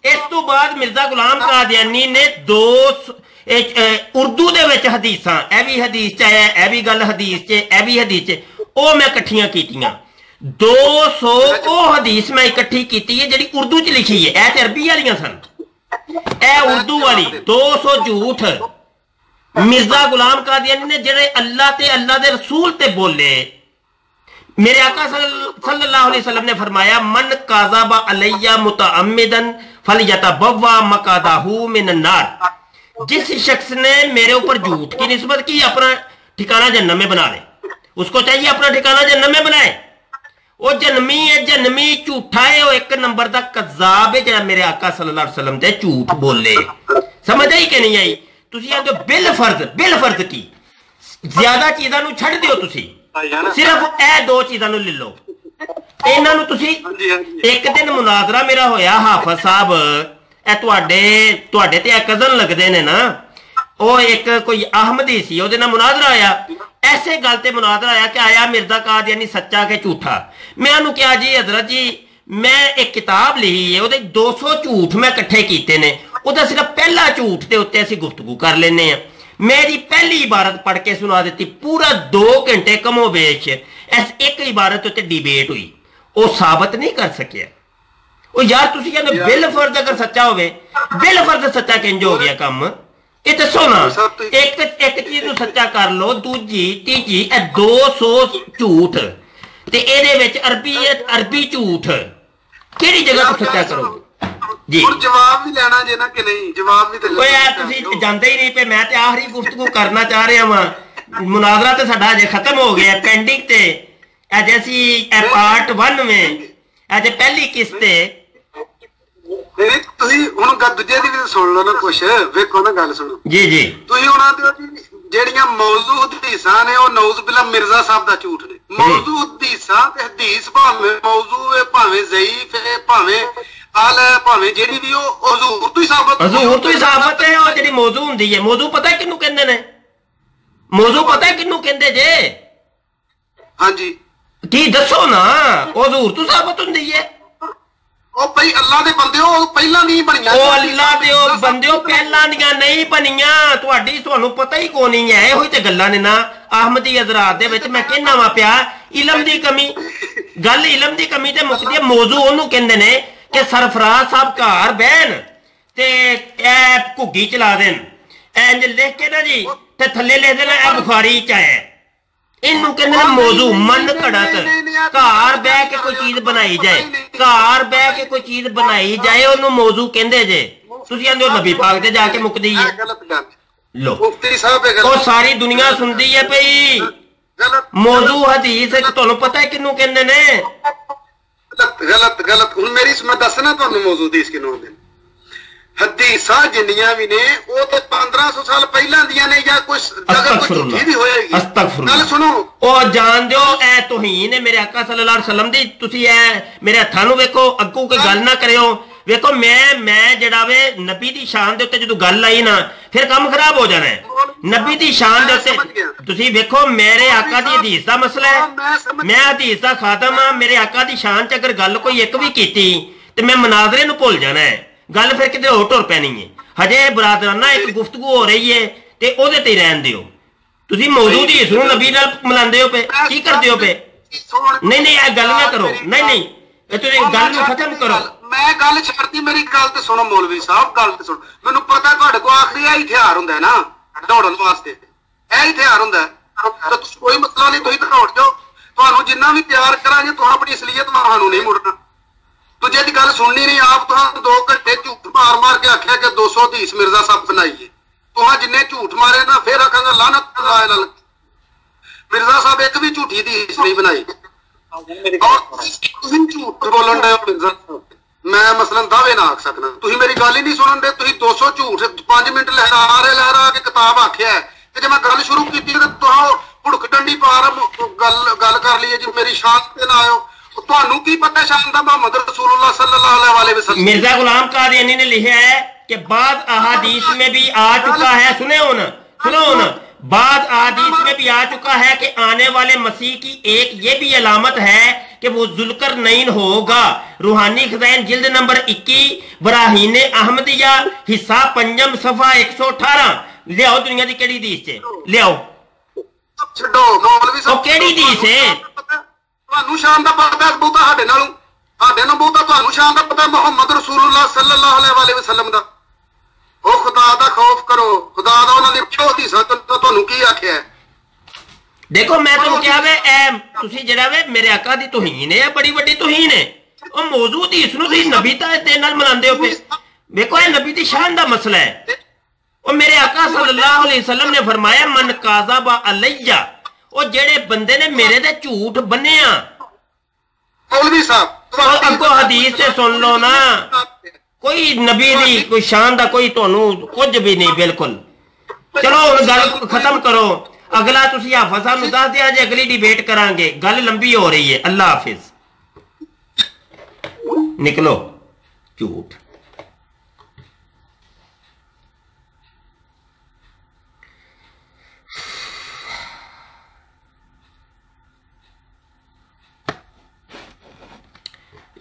इस तो बाद मिर्जा गुलाम कादियानी ने दो उर्दू ਦੇ ਵਿੱਚ ਹਦੀਸਾਂ, ਇਹ ਵੀ ਹਦੀਸ ਚ ਆਇਆ, ਇਹ ਵੀ ਗੱਲ ਹਦੀਸ ਚ, ਇਹ ਵੀ ਹਦੀਸ ਚ, ਉਹ ਮੈਂ ਇਕੱਠੀਆਂ ਕੀਤੀਆਂ 200 ਉਹ ਹਦੀਸ ਮੈਂ ਇਕੱਠੀ ਕੀਤੀ ਹੈ ਜਿਹੜੀ ਉਰਦੂ ਚ ਲਿਖੀ ਹੈ। ਇਹ ਤੇ ਅਰਬੀ ਵਾਲੀਆਂ ਸਨ, ਇਹ ਉਰਦੂ ਵਾਲੀ 200 झूठ मिर्जा गुलाम कादियानी ने जेड़े अल्लाह ते अल्लाह दे रसूल ते बोले। मेरे आका सल्लल्लाहु अलैहि वसल्लम ने फरमाया मन काज़ाबा अलैया मुतअम्मिदन फलयतबव्वा मक़अदहु मिनन नार। जिस शख्स ने मेरे ऊपर झूठ की निस्बत की अपना ठिकाना जन्नत में बना ले, उसको चाहिए अपना ठिकाना जन्नत में बनाए। वो जन्मी है, जन्मी झूठा है, वो एक नंबर का कज़ाब है जो मेरे आका सल्लल्लाहु अलैहि वसल्लम ते झूठ बोले। समझ आई कि नहीं आई? तुसी आंदे बिल फर्ज की ज्यादा चीज़ां नूं छड्ड दिओ, तुसी सिर्फ ए दो चीज़ां नूं ले लो। इन्हां नूं तुसी एक दिन मुनाजरा मेरा होया हाफिज साहब, ए तुहाडे ते कज़न लगदे ने ना, वो एक कोई अहमदी सी, ओहदे नाल मुनाजरा आया। ऐसे गल ते मुनाजरा आया कि आया मिर्जा कादियानी सच्चा के झूठा। मैं उन्होंने कहा जी हजरत जी मैं एक किताब लिखी है, वो 200 झूठ मैं इकट्ठे किए ने, ਉਹਦਾ सिर्फ पहला झूठ के उत्ते असीं गुफ्तगू कर लेने हैं। मेरी पहली इबारत पढ़ के सुना दी, पूरा 2 घंटे कमो बेश इस एक इबारत उत्ते डिबेट हुई, वो साबित नहीं कर सकिया। वो यार तुसीं कहंदे बिल फर्ज अगर सच्चा होवे, बिल फर्ज सच्चा किंज हो गया काम? ये दसो ना। एक चीज नूं सच्चा कर लो, दूजी तीजी 200 झूठ ते इहदे विच अरबी झूठ, किहड़ी जगह तो सच्चा करोगे जी? जवाब भी लेना जे ना कि नहीं, जवाब भी तो यार तुसीं जानते ही नहीं पे। मैं ते आखिरी गुफ्तगू करना चाह रहा वां, मुनाजरा ते साडा अजे खत्म हो गया, पेंडिंग ते अजे असीं पार्ट 1 में अजे पहली किस्त ते ਤੁਸੀਂ ਹੁਣ ਦੂਜੇ ਦੀ ਵੀ ਸੁਣ ਲਓ ਨਾ ਕੁਛ, ਵੇਖੋ ਨਾ ਗੱਲ ਸੁਣੋ ਜੀ ਜੀ। ਤੁਸੀਂ ਉਹਨਾਂ ਦੇ ਜਿਹੜੀਆਂ ਮੌਜੂ ਹਦੀਸਾਂ ਨੇ ਉਹ ਨੌਜ਼ ਬਿਲਾ ਮਿਰਜ਼ਾ ਸਾਹਿਬ ਦਾ ਝੂਠ ਨੇ। ਮੌਜੂ ਹਦੀਸਾਂ ਤੇ ਹਦੀਸ ਭਾਵੇਂ ਮੌਜੂ ਹੈ, ਭਾਵੇਂ ਜ਼ਈਫ ਹੈ, ਭਾਵੇਂ ਆਲ ਹੈ, ਭਾਵੇਂ ਜਿਹੜੀ ਵੀ ਉਹ ਹਜ਼ੂਰ ਤੋਂ ਹੀ ਸਾਬਤ ਹੈ। ਉਹ ਜਿਹੜੀ ਮੌਜੂ ਹੁੰਦੀ ਹੈ, ਮੌਜੂ ਪਤਾ ਕਿਹਨੂੰ ਕਹਿੰਦੇ ਨੇ? ਮੌਜੂ ਪਤਾ ਕਿਹਨੂੰ ਕਹਿੰਦੇ ਜੇ? ਹਾਂਜੀ ਕੀ ਦੱਸੋ ਨਾ। ਉਹ ਹਜ਼ੂਰ ਤੋਂ ਸਾਬਤ ਹੁੰਦੀ ਹੈ। ਉਹ ਭਈ ਅੱਲਾ ਦੇ ਬੰਦਿਓ ਪਹਿਲਾਂ ਨਹੀਂ ਬਣੀਆਂ, ਉਹ ਅੱਲਾ ਦੇ ਉਹ ਬੰਦਿਓ ਪਹਿਲਾਂ ਦੀਆਂ ਨਹੀਂ ਬਣੀਆਂ। ਤੁਹਾਨੂੰ ਪਤਾ ਹੀ ਕੋਈ ਨਹੀਂ ਹੈ। ਇਹੋ ਹੀ ਤੇ ਗੱਲਾਂ ਨੇ ਨਾ ਅਹਿਮਦੀ ਹਜ਼ਰਾਤ ਦੇ ਵਿੱਚ। ਮੈਂ ਕਹਿਣਾ ਵਾ ਪਿਆ ਇਲਮ ਦੀ ਕਮੀ, ਗੱਲ ਇਲਮ ਦੀ ਕਮੀ ਤੇ ਮੁੱਕਦੀ ਹੈ। ਮੌਜੂ ਉਹਨੂੰ ਕਹਿੰਦੇ ਨੇ ਕਿ सरफराज साहब घर बहन ते घुग्गी चला देन, इंज लिख के ना जी ते थल्ले लिख देना ए बुखारी च है। इनू कहंदे ने मौजू मन घड़त। घर बह के कोई चीज बनाई जाए, घर बह के कोई चीज बनाई जाए, ओनू मौजू कहंदे जे। तुसीं आंदे हो नबी पाक ते जाके मुकदी है। लो ओ सारी दुनिया सुनदी है पई मौजू हदीस। तुहानू पता है किनू कहंदे ने? गलत हुण मेरी मैं दसना तुहानू मौजू हदीस किनू आंदे ने। हदीसां जिन्नियां भी ने वो तो 1500 साल पहलां दियां ने, या कोई अगर कोई झूठी भी होएगी। गल सुनो ओ जान दियो ए तौहीन है मेरे आका सल्लल्लाहु अलैहि वसल्लम दी। तुसीं ए मेरे हत्थां नू वेखो, अग्गों कोई गल ना करियो। वेखो मैं जड़ा वे नबी दी शान दे उत्ते जदों गल आई ना फिर काम खराब हो जाना है। नबी दी शान दे उत्ते तुसीं वेखो मेरे आका दी हदीस दा मसला है। मैं हदीस दा खादम हां। मेरे आका दी शान च अगर गल कोई एक भी कीती ते मैं मुनाजरे नू भुल जाना है। गल फिर किते होर टुर पैनी है। हजे बरादराना एक गुफ्तगू हो रही है ते ओहदे ते रहन दिओ। तुसीं मौजूद ही सुनो नबी नाल मिलांदे हो पे, की करदे हो पे? नहीं ए गल ना करो। नहीं तुसीं गल नू खत्म करो। मैं गल छड्डती, मेरी गल ते सुनो मौलवी साहब, गल ते सुनो। मैनूं पता तुहाडे कोल आखरी यही हथियार हुंदा है ना दौड़न वास्ते, यही हथियार हुंदा है। तां कोई मसला नहीं, तुसीं दौड़ जाओ। तुहानूं जिन्ना भी प्यार करांगे, तुहां अपनी असलीयत वांगू नहीं मुड़ना। तुझे दी गल सुननी नहीं। आप तुहां 2 घंटे झूठ मार के आख्या कि 200 हदीस मिर्जा साहब बनाइए। तुहां जिन्ने झूठ मारे ना फिर आखांगा लानत अल्लाह अलैह। मिर्जा साहब एक भी झूठी हदीस नहीं बनाई। بولن ڈے میں مثلا دعوے نہ آخ سکنا تھی میری گل ہی نہیں سنن دے تھی 200 جھوٹ 5 منٹ لہرا کے کتاب آخیا ہے کہ جب میں گل شروع کی تو ہڑک ڈنڈی پار گل کر لیے جی میری شان تے نہ آئے تھانوں کی پتہ شان دا محمد رسول اللہ صلی اللہ علیہ وسلم. مرزا غلام قادیانی نے لکھا ہے کہ بعض احادیث میں بھی آ چکا ہے سنو نا بعض احادیث میں بھی آ چکا ہے کہ آنے والے مسیح کی ایک یہ بھی علامت ہے کہ وہ ذوالقرنین ہوگا. روحانی خزائن جلد نمبر 21 براہین احمدیہ حصہ 5 صفحہ 118. لیاؤ دنیا دی کیڑی حدیث سے لیاؤ چھڈو مولوی صاحب کیڑی حدیث ہے تھانوں شان دا پتہ بہتا ہاڈے نالوں بہتا تھانوں شان دا پتہ محمد رسول اللہ صلی اللہ علیہ وسلم دا. او خدا دا خوف کرو خدا دا انہاں دی کیوں حدیثاں تانوں کی آکھیا ہے. دیکھو میں تم کیا وے تسی جڑا وے میرے آقا دی توہین ہے بڑی بڑی توہین ہے. او موضوع دی اس نو تسی نبی تے نال مناندے ہو پے دیکھو اے نبی دی شان دا مسئلہ ہے. او میرے آقا صلی اللہ علیہ وسلم نے فرمایا من کاذب علیہ او جڑے بندے نے میرے دے جھوٹ بنیا. مولوی صاحب اب کو حدیث سے سن لو نا کوئی نبی دی کوئی شان دا کوئی تانوں کچھ بھی نہیں بالکل. چلو ہن گل ختم کرو اگلا تسی حافظ صاحب نوں دس دیا جے اگلی ڈیبیٹ کران گے گل لمبی ہو رہی ہے. اللہ حافظ. نکلو جھوٹ.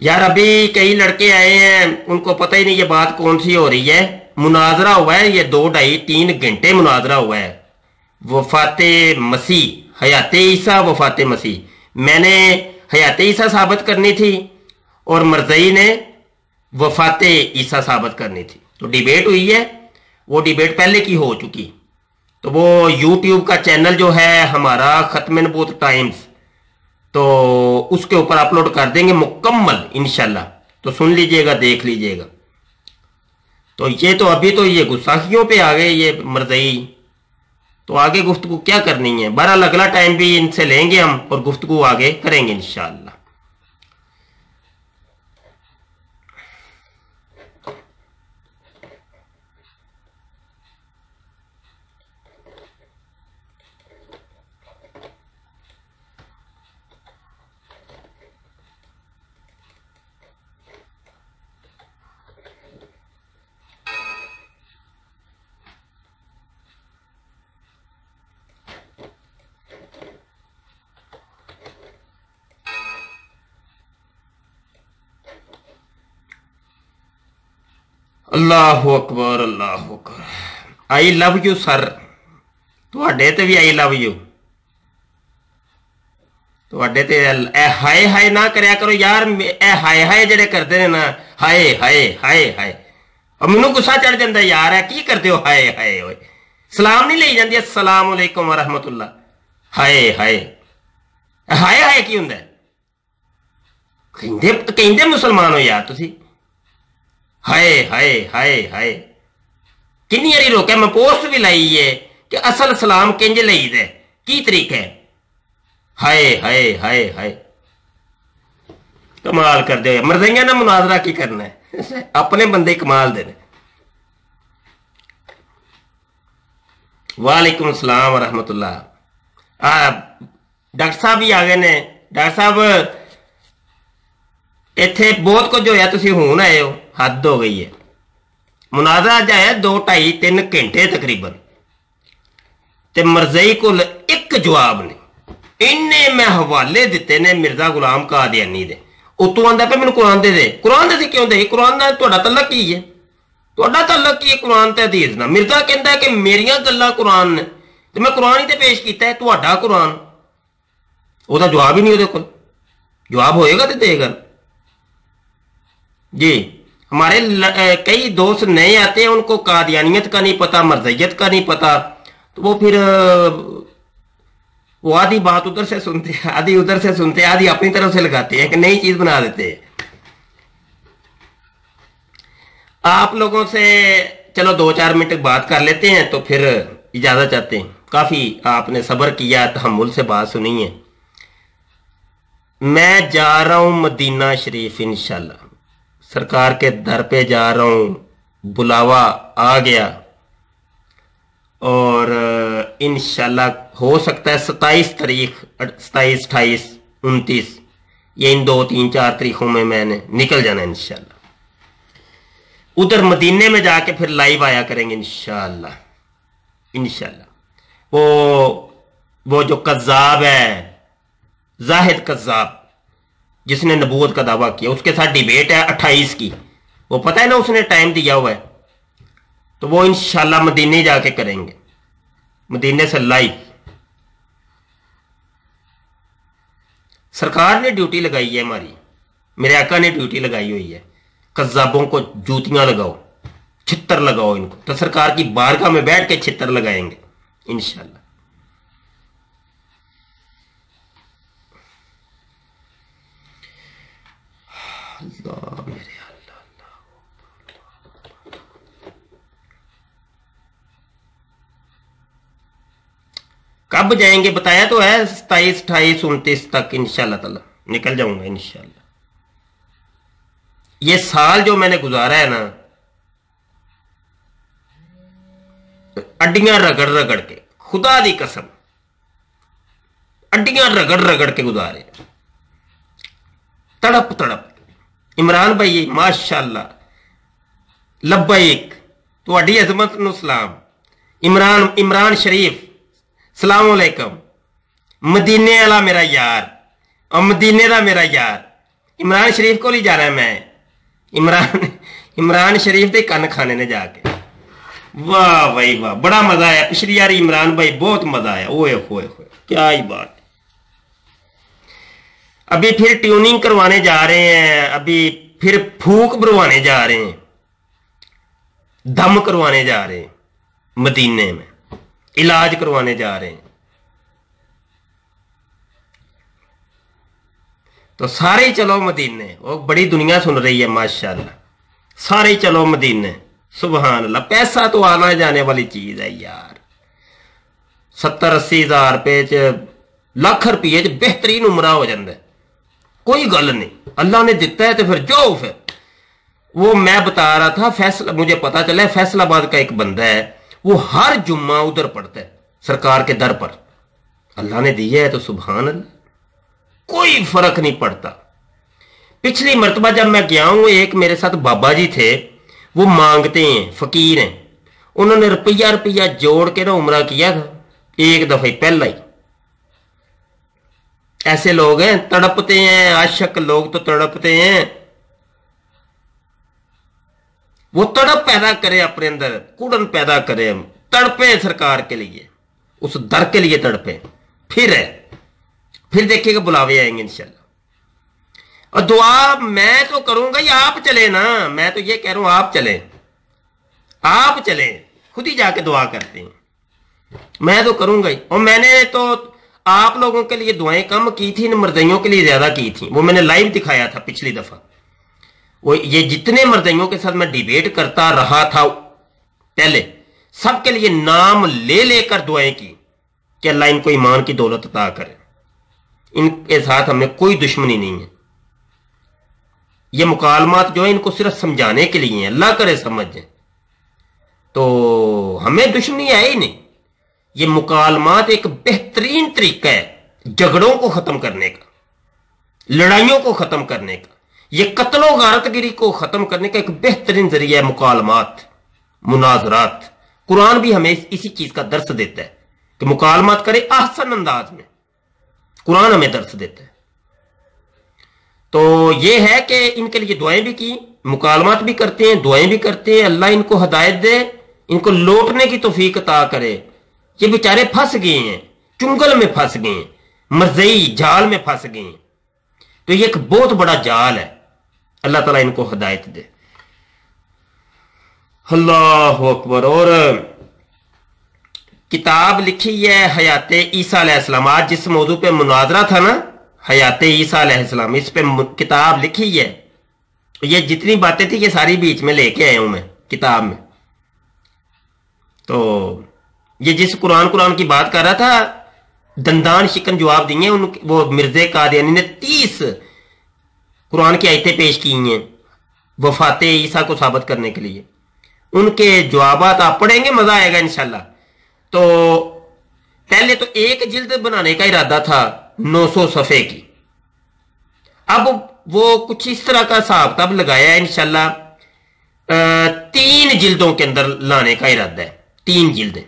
یار ابھی کئی لڑکے آئے ہیں ان کو پتہ ہی نہیں یہ بات کون سی ہو رہی ہے. مناظرہ ہوا ہے یہ 2 ڈھائی 3 گھنٹے مناظرہ ہوا ہے. وفات مسیح حیات عیسیٰ وفات مسیح میں نے حیات عیسیٰ ثابت کرنی تھی اور مرزئی نے وفات عیسیٰ ثابت کرنی تھی. تو ڈیبیٹ ہوئی ہے. وہ ڈیبیٹ پہلے کی ہو چکی. تو وہ یوٹیوب کا چینل جو ہے ہمارا ختم نبوت ٹائمز تو اس کے اوپر اپلوڈ کر دیں گے مکمل انشاءاللہ. تو سن لیجئے گا دیکھ لیجئے گا. تو یہ تو ابھی تو یہ گستاخیوں پہ آ گئے یہ مرزئی. تو آگے گفتگو کیا کرنی ہے. بہرحال اگلا ٹائم بھی ان سے لیں گے ہم اور گفتگو آگے کریں گے انشاءاللہ. اللہ اکبر اللہ اکبر. آئی لو یو سر. تواڈے تے بھی آئی لو یو. تواڈے تے اے ہائے ہائے نہ کریا کرو یار. اے ہائے ہائے جڑے کردے نے نا ہائے ہائے ہائے ہائے اور مینوں غصہ چڑھ جاندا یار. ہے کی کردے ہو ہائے ہائے ہوئے. سلام نہیں لئی جاندی السلام علیکم ورحمۃ اللہ. ہائے ہائے ہائے ہائے کی ہوندا ہے. کہندے مسلمان ہو یار تسی. ہائے ہائے ہائے ہائے کنی باری روکا. میں پوسٹ بھی لائی ہے کہ اصل سلام کنج لئی دے کی طریقہ ہے. ہائے ہائے ہائے ہائے کمال کر دے. مرزیاں نہ مناظرہ کی کرنا ہے اپنے بندے کمال دے. وعلیکم السلام ورحمۃ اللہ. ڈاکٹر صاحب بھی آ گئے نے. ڈاکٹر صاحب اتنے بہت کچھ ہویا تسی ہون آئے ہو. حد ہو گئی ہے. مناظرہ جایا 2 ڈھائی 3 گھنٹے تقریباً تے مرزئی کو ایک جواب نہیں. انہیں میں حوالے دیتے نے مرزا غلام قادیانی دے. اتوں آندا پہ مینوں قرآن دے دے. قرآن دے کیوں دے. قرآن دا تہاڈا تعلق کی ہے. تہاڈا تعلق کی ہے قرآن تے حدیث نال. مرزا کہندا ہے کہ میریاں گلاں قرآن نے تے میں قرآن ہی تے پیش کیتا ہے. تہاڈا قرآن وہ دا جواب ہی نہیں. وہ جواب ہوئے گا تے دے گا. جی ہمارے کئی دوست نئے آتے ہیں ان کو قادیانیت کا نہیں پتا مرزیت کا نہیں پتا. تو وہ پھر وہ آدھی بات ادھر سے سنتے آدھی ادھر سے سنتے آدھی اپنی طرف سے لگاتے ہیں کہ نئی چیز بنا دیتے ہیں. آپ لوگوں سے چلو 2-4 منٹ بات کر لیتے ہیں تو پھر اجازت چاہتے ہیں. کافی آپ نے صبر کیا تحمل سے بات سنی ہے. मैं जा रहा हूं मदीना शरीफ इंशाल्लाह, सरकार के दर पे जा रहा हूं, बुलावा आ गया और इंशाल्लाह हो सकता है 27 तारीख, 27, 28, 29, ये इन 2, 3, 4 तारीखों में मैंने निकल जाना इंशाल्लाह। उधर मदीने में जाके फिर लाइव आया करेंगे इंशाल्लाह। वो जो कज़्ज़ाब है, जाहिद कज़्ज़ाब, जिसने नबूवत का दावा किया, उसके साथ डिबेट है 28 की, वो पता है ना, उसने टाइम दिया हुआ है, तो वो इंशाल्लाह मदीने जाके करेंगे, मदीने से लाइव। सरकार ने ड्यूटी लगाई है हमारी, मेरे आका ने ड्यूटी लगाई हुई है, कज़्ज़ाबों को जूतियां लगाओ, छित्तर लगाओ इनको, तो सरकार की बारगाह में बैठ के छित्तर लगाएंगे इंशाल्लाह। अल्लाह मेरे अल्लाह, कब जाएंगे बताया तो है, 27, 28, 29 तक इंशाल्लाह ताला निकल जाऊंगा इंशाल्लाह। ये साल जो मैंने गुजारा है ना, अड्डियां रगड़ रगड़ के, खुदा दी कसम, अड्डियां रगड़ रगड़ के गुजारे, तड़प तड़प। इमरान भाई माशाअल्लाह, लब्बैक, तुहाडी अजमत नूं सलाम। इमरान शरीफ सलाम अलैकुम। मदीने वाला मेरा यार, और मदीने का मेरा यार, इमरान शरीफ को ही जा रहा है मैं, इमरान शरीफ के कन खाने ने जाके। वाह भाई वाह, बड़ा मजा आया पिछली यार इमरान भाई, बहुत मजा आया, ओए होए होए, क्या ही बात। अभी फिर ट्यूनिंग करवाने जा रहे हैं, अभी फिर फूक भरवाने जा रहे हैं, दम करवाने जा रहे हैं, मदीने में इलाज करवाने जा रहे हैं। तो सारे ही चलो मदीने, वो बड़ी दुनिया सुन रही है माशाल्लाह, सारे ही चलो मदीने, सुभान अल्लाह। पैसा तो आना जाने वाली चीज है यार, 70-80 हज़ार रुपये च, लाख रुपये च बेहतरीन उमरा हो जाता है, कोई गल नहीं, अल्लाह ने दिता है तो फिर जाओ। फिर वो मैं बता रहा था, फैसला, मुझे पता चला है फैसलाबाद का एक बंदा है, वो हर जुम्मा उधर पढ़ता है सरकार के दर पर, अल्लाह ने दिया है तो सुभान अल्लाह, कोई फर्क नहीं पड़ता। पिछली मर्तबा जब मैं गया हूं, एक मेरे साथ बाबा जी थे, वो मांगते हैं, फकीर हैं, उन्होंने रुपया जोड़ के ना उमरा किया था एक दफे पहला ही। ऐसे लोग हैं, तड़पते हैं, आशिक लोग तो तड़पते हैं। वो तड़प पैदा करे अपने अंदर, कुड़न पैदा करे, तड़पे सरकार के लिए, उस दर के लिए तड़पे, फिर देखिएगा बुलावे आएंगे इंशाल्लाह। और दुआ मैं तो करूंगा ही, आप चले ना, मैं तो ये कह रहा हूं आप चले, खुद ही जाके दुआ करते हैं, मैं तो करूंगा ही। और मैंने तो आप लोगों के लिए दुआएं कम की थी, मर्दइयों के लिए ज्यादा की थी, वो मैंने लाइव दिखाया था पिछली दफा। वो ये जितने मर्दइयों के साथ मैं डिबेट करता रहा था पहले, सबके लिए नाम ले लेकर दुआएं की कि अल्लाह इनको ईमान की दौलत अता करे, इनके साथ हमें कोई दुश्मनी नहीं है। ये मुकालमात जो है इनको सिर्फ समझाने के लिए है, अल्लाह करे समझ जाए, तो हमें दुश्मनी है ही नहीं। ये मुकालमात एक बेहतरीन तरीका है झगड़ों को खत्म करने का, लड़ाइयों को खत्म करने का, ये कत्लो गारतगिरी को खत्म करने का एक बेहतरीन जरिया है मुकालमात, मुनाजरात। कुरान भी हमें इसी चीज का दर्स देता है कि मुकालमात करे आसान अंदाज में, कुरान हमें दर्स देता है। तो ये है कि इनके लिए दुआएं भी की, मुकालमात भी करते हैं, दुआएं भी करते हैं, अल्लाह इनको हिदायत दे, इनको लौटने की तौफीक अता करे। ये बेचारे फंस गए हैं, चुंगल में फंस गए हैं, मर्ज़ई जाल में फंस गए हैं, तो ये एक बहुत बड़ा जाल है, अल्लाह ताला इनको हिदायत दे। अल्लाह अकबर। और किताब लिखी है हयात ईसा अलैहिस्सलाम, आज जिस मौजू पे मुनाजरा था ना, हयात ईसा अलैहिस्सलाम, इस पे किताब लिखी है। ये जितनी बातें थी ये सारी बीच में लेके आया हूं मैं किताब में। तो ये जिस कुरान की बात कर रहा था, दंदान शिकन जवाब दिए वो मिर्जे कादियानी ने 30 कुरान की आयतें पेश की हैं वफाते ईसा को साबित करने के लिए। उनके जवाबात आप पढ़ेंगे, मजा आएगा इंशाल्लाह। तो पहले तो एक जिल्द बनाने का इरादा था 900 सफ़े की, अब वो कुछ इस तरह का हिसाब तब लगाया है इंशाल्लाह 3 जिल्दों के अंदर लाने का इरादा है। 3 जिल्दें।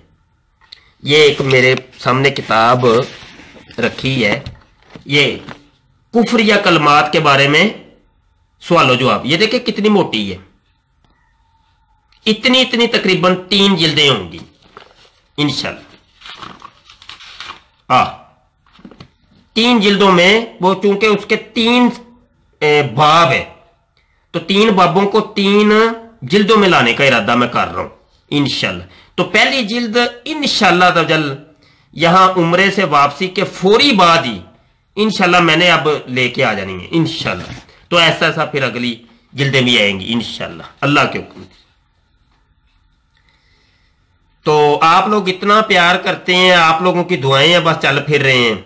ये एक मेरे सामने किताब रखी है, ये कुफ्र या कलमात के बारे में सवालो जवाब। ये देखिए कितनी मोटी है, इतनी तकरीबन 3 जिल्दें होंगी इंशाल्लाह। 3 जिल्दों में वो, चूंकि उसके 3 बाब है तो 3 बाबों को 3 जिल्दों में लाने का इरादा मैं कर रहा हूं इंशाल्लाह। तो पहली जिल्द इंशाल्लाह तजल यहां उम्रे से वापसी के फौरी बाद ही इंशाल्लाह मैंने अब लेके आ जानी है इंशाल्लाह। तो ऐसा फिर अगली जिल्दें भी आएंगी इंशाल्लाह अल्लाह के हुक्म। तो आप लोग इतना प्यार करते हैं, आप लोगों की दुआएं हैं बस चल फिर रहे हैं,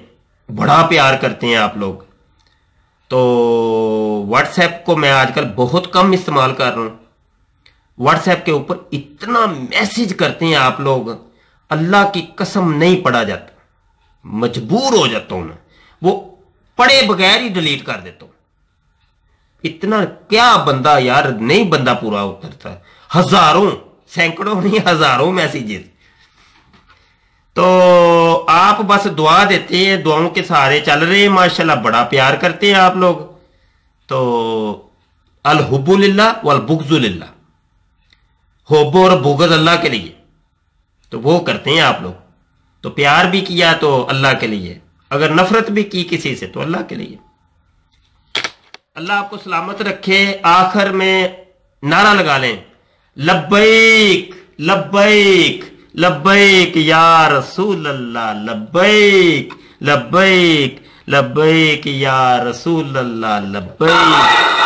बड़ा प्यार करते हैं आप लोग। तो व्हाट्सएप को मैं आजकल बहुत कम इस्तेमाल कर रहा हूं। व्हाट्सएप के ऊपर इतना मैसेज करते हैं आप लोग, अल्लाह की कसम नहीं पढ़ा जाता, मजबूर हो जाता हूं मैं, वो पढ़े बगैर ही डिलीट कर देता हूं। इतना क्या बंदा यार, नहीं बंदा पूरा उतरता, हजारों सैकड़ों नहीं हजारों मैसेजेस। तो आप बस दुआ देते हैं, दुआओं के सहारे चल रहे हैं माशाल्लाह, बड़ा प्यार करते हैं आप लोग। तो अल हुब्बु लिल्लाह वल बुग़्ज़ु लिल्लाह, हुब्ब और बुग़्ज़ अल्लाह के लिए, तो वो करते हैं आप लोग। तो प्यार भी किया तो अल्लाह के लिए, अगर नफरत भी की किसी से तो अल्लाह के लिए। अल्लाह आपको सलामत रखे। आखिर में नारा लगा लें, लब्बैक लब्बैक लब्बैक या रसूल अल्लाह, लब्बैक लब्बैक लब्बैक या रसूल अल्लाह, लब्बैक।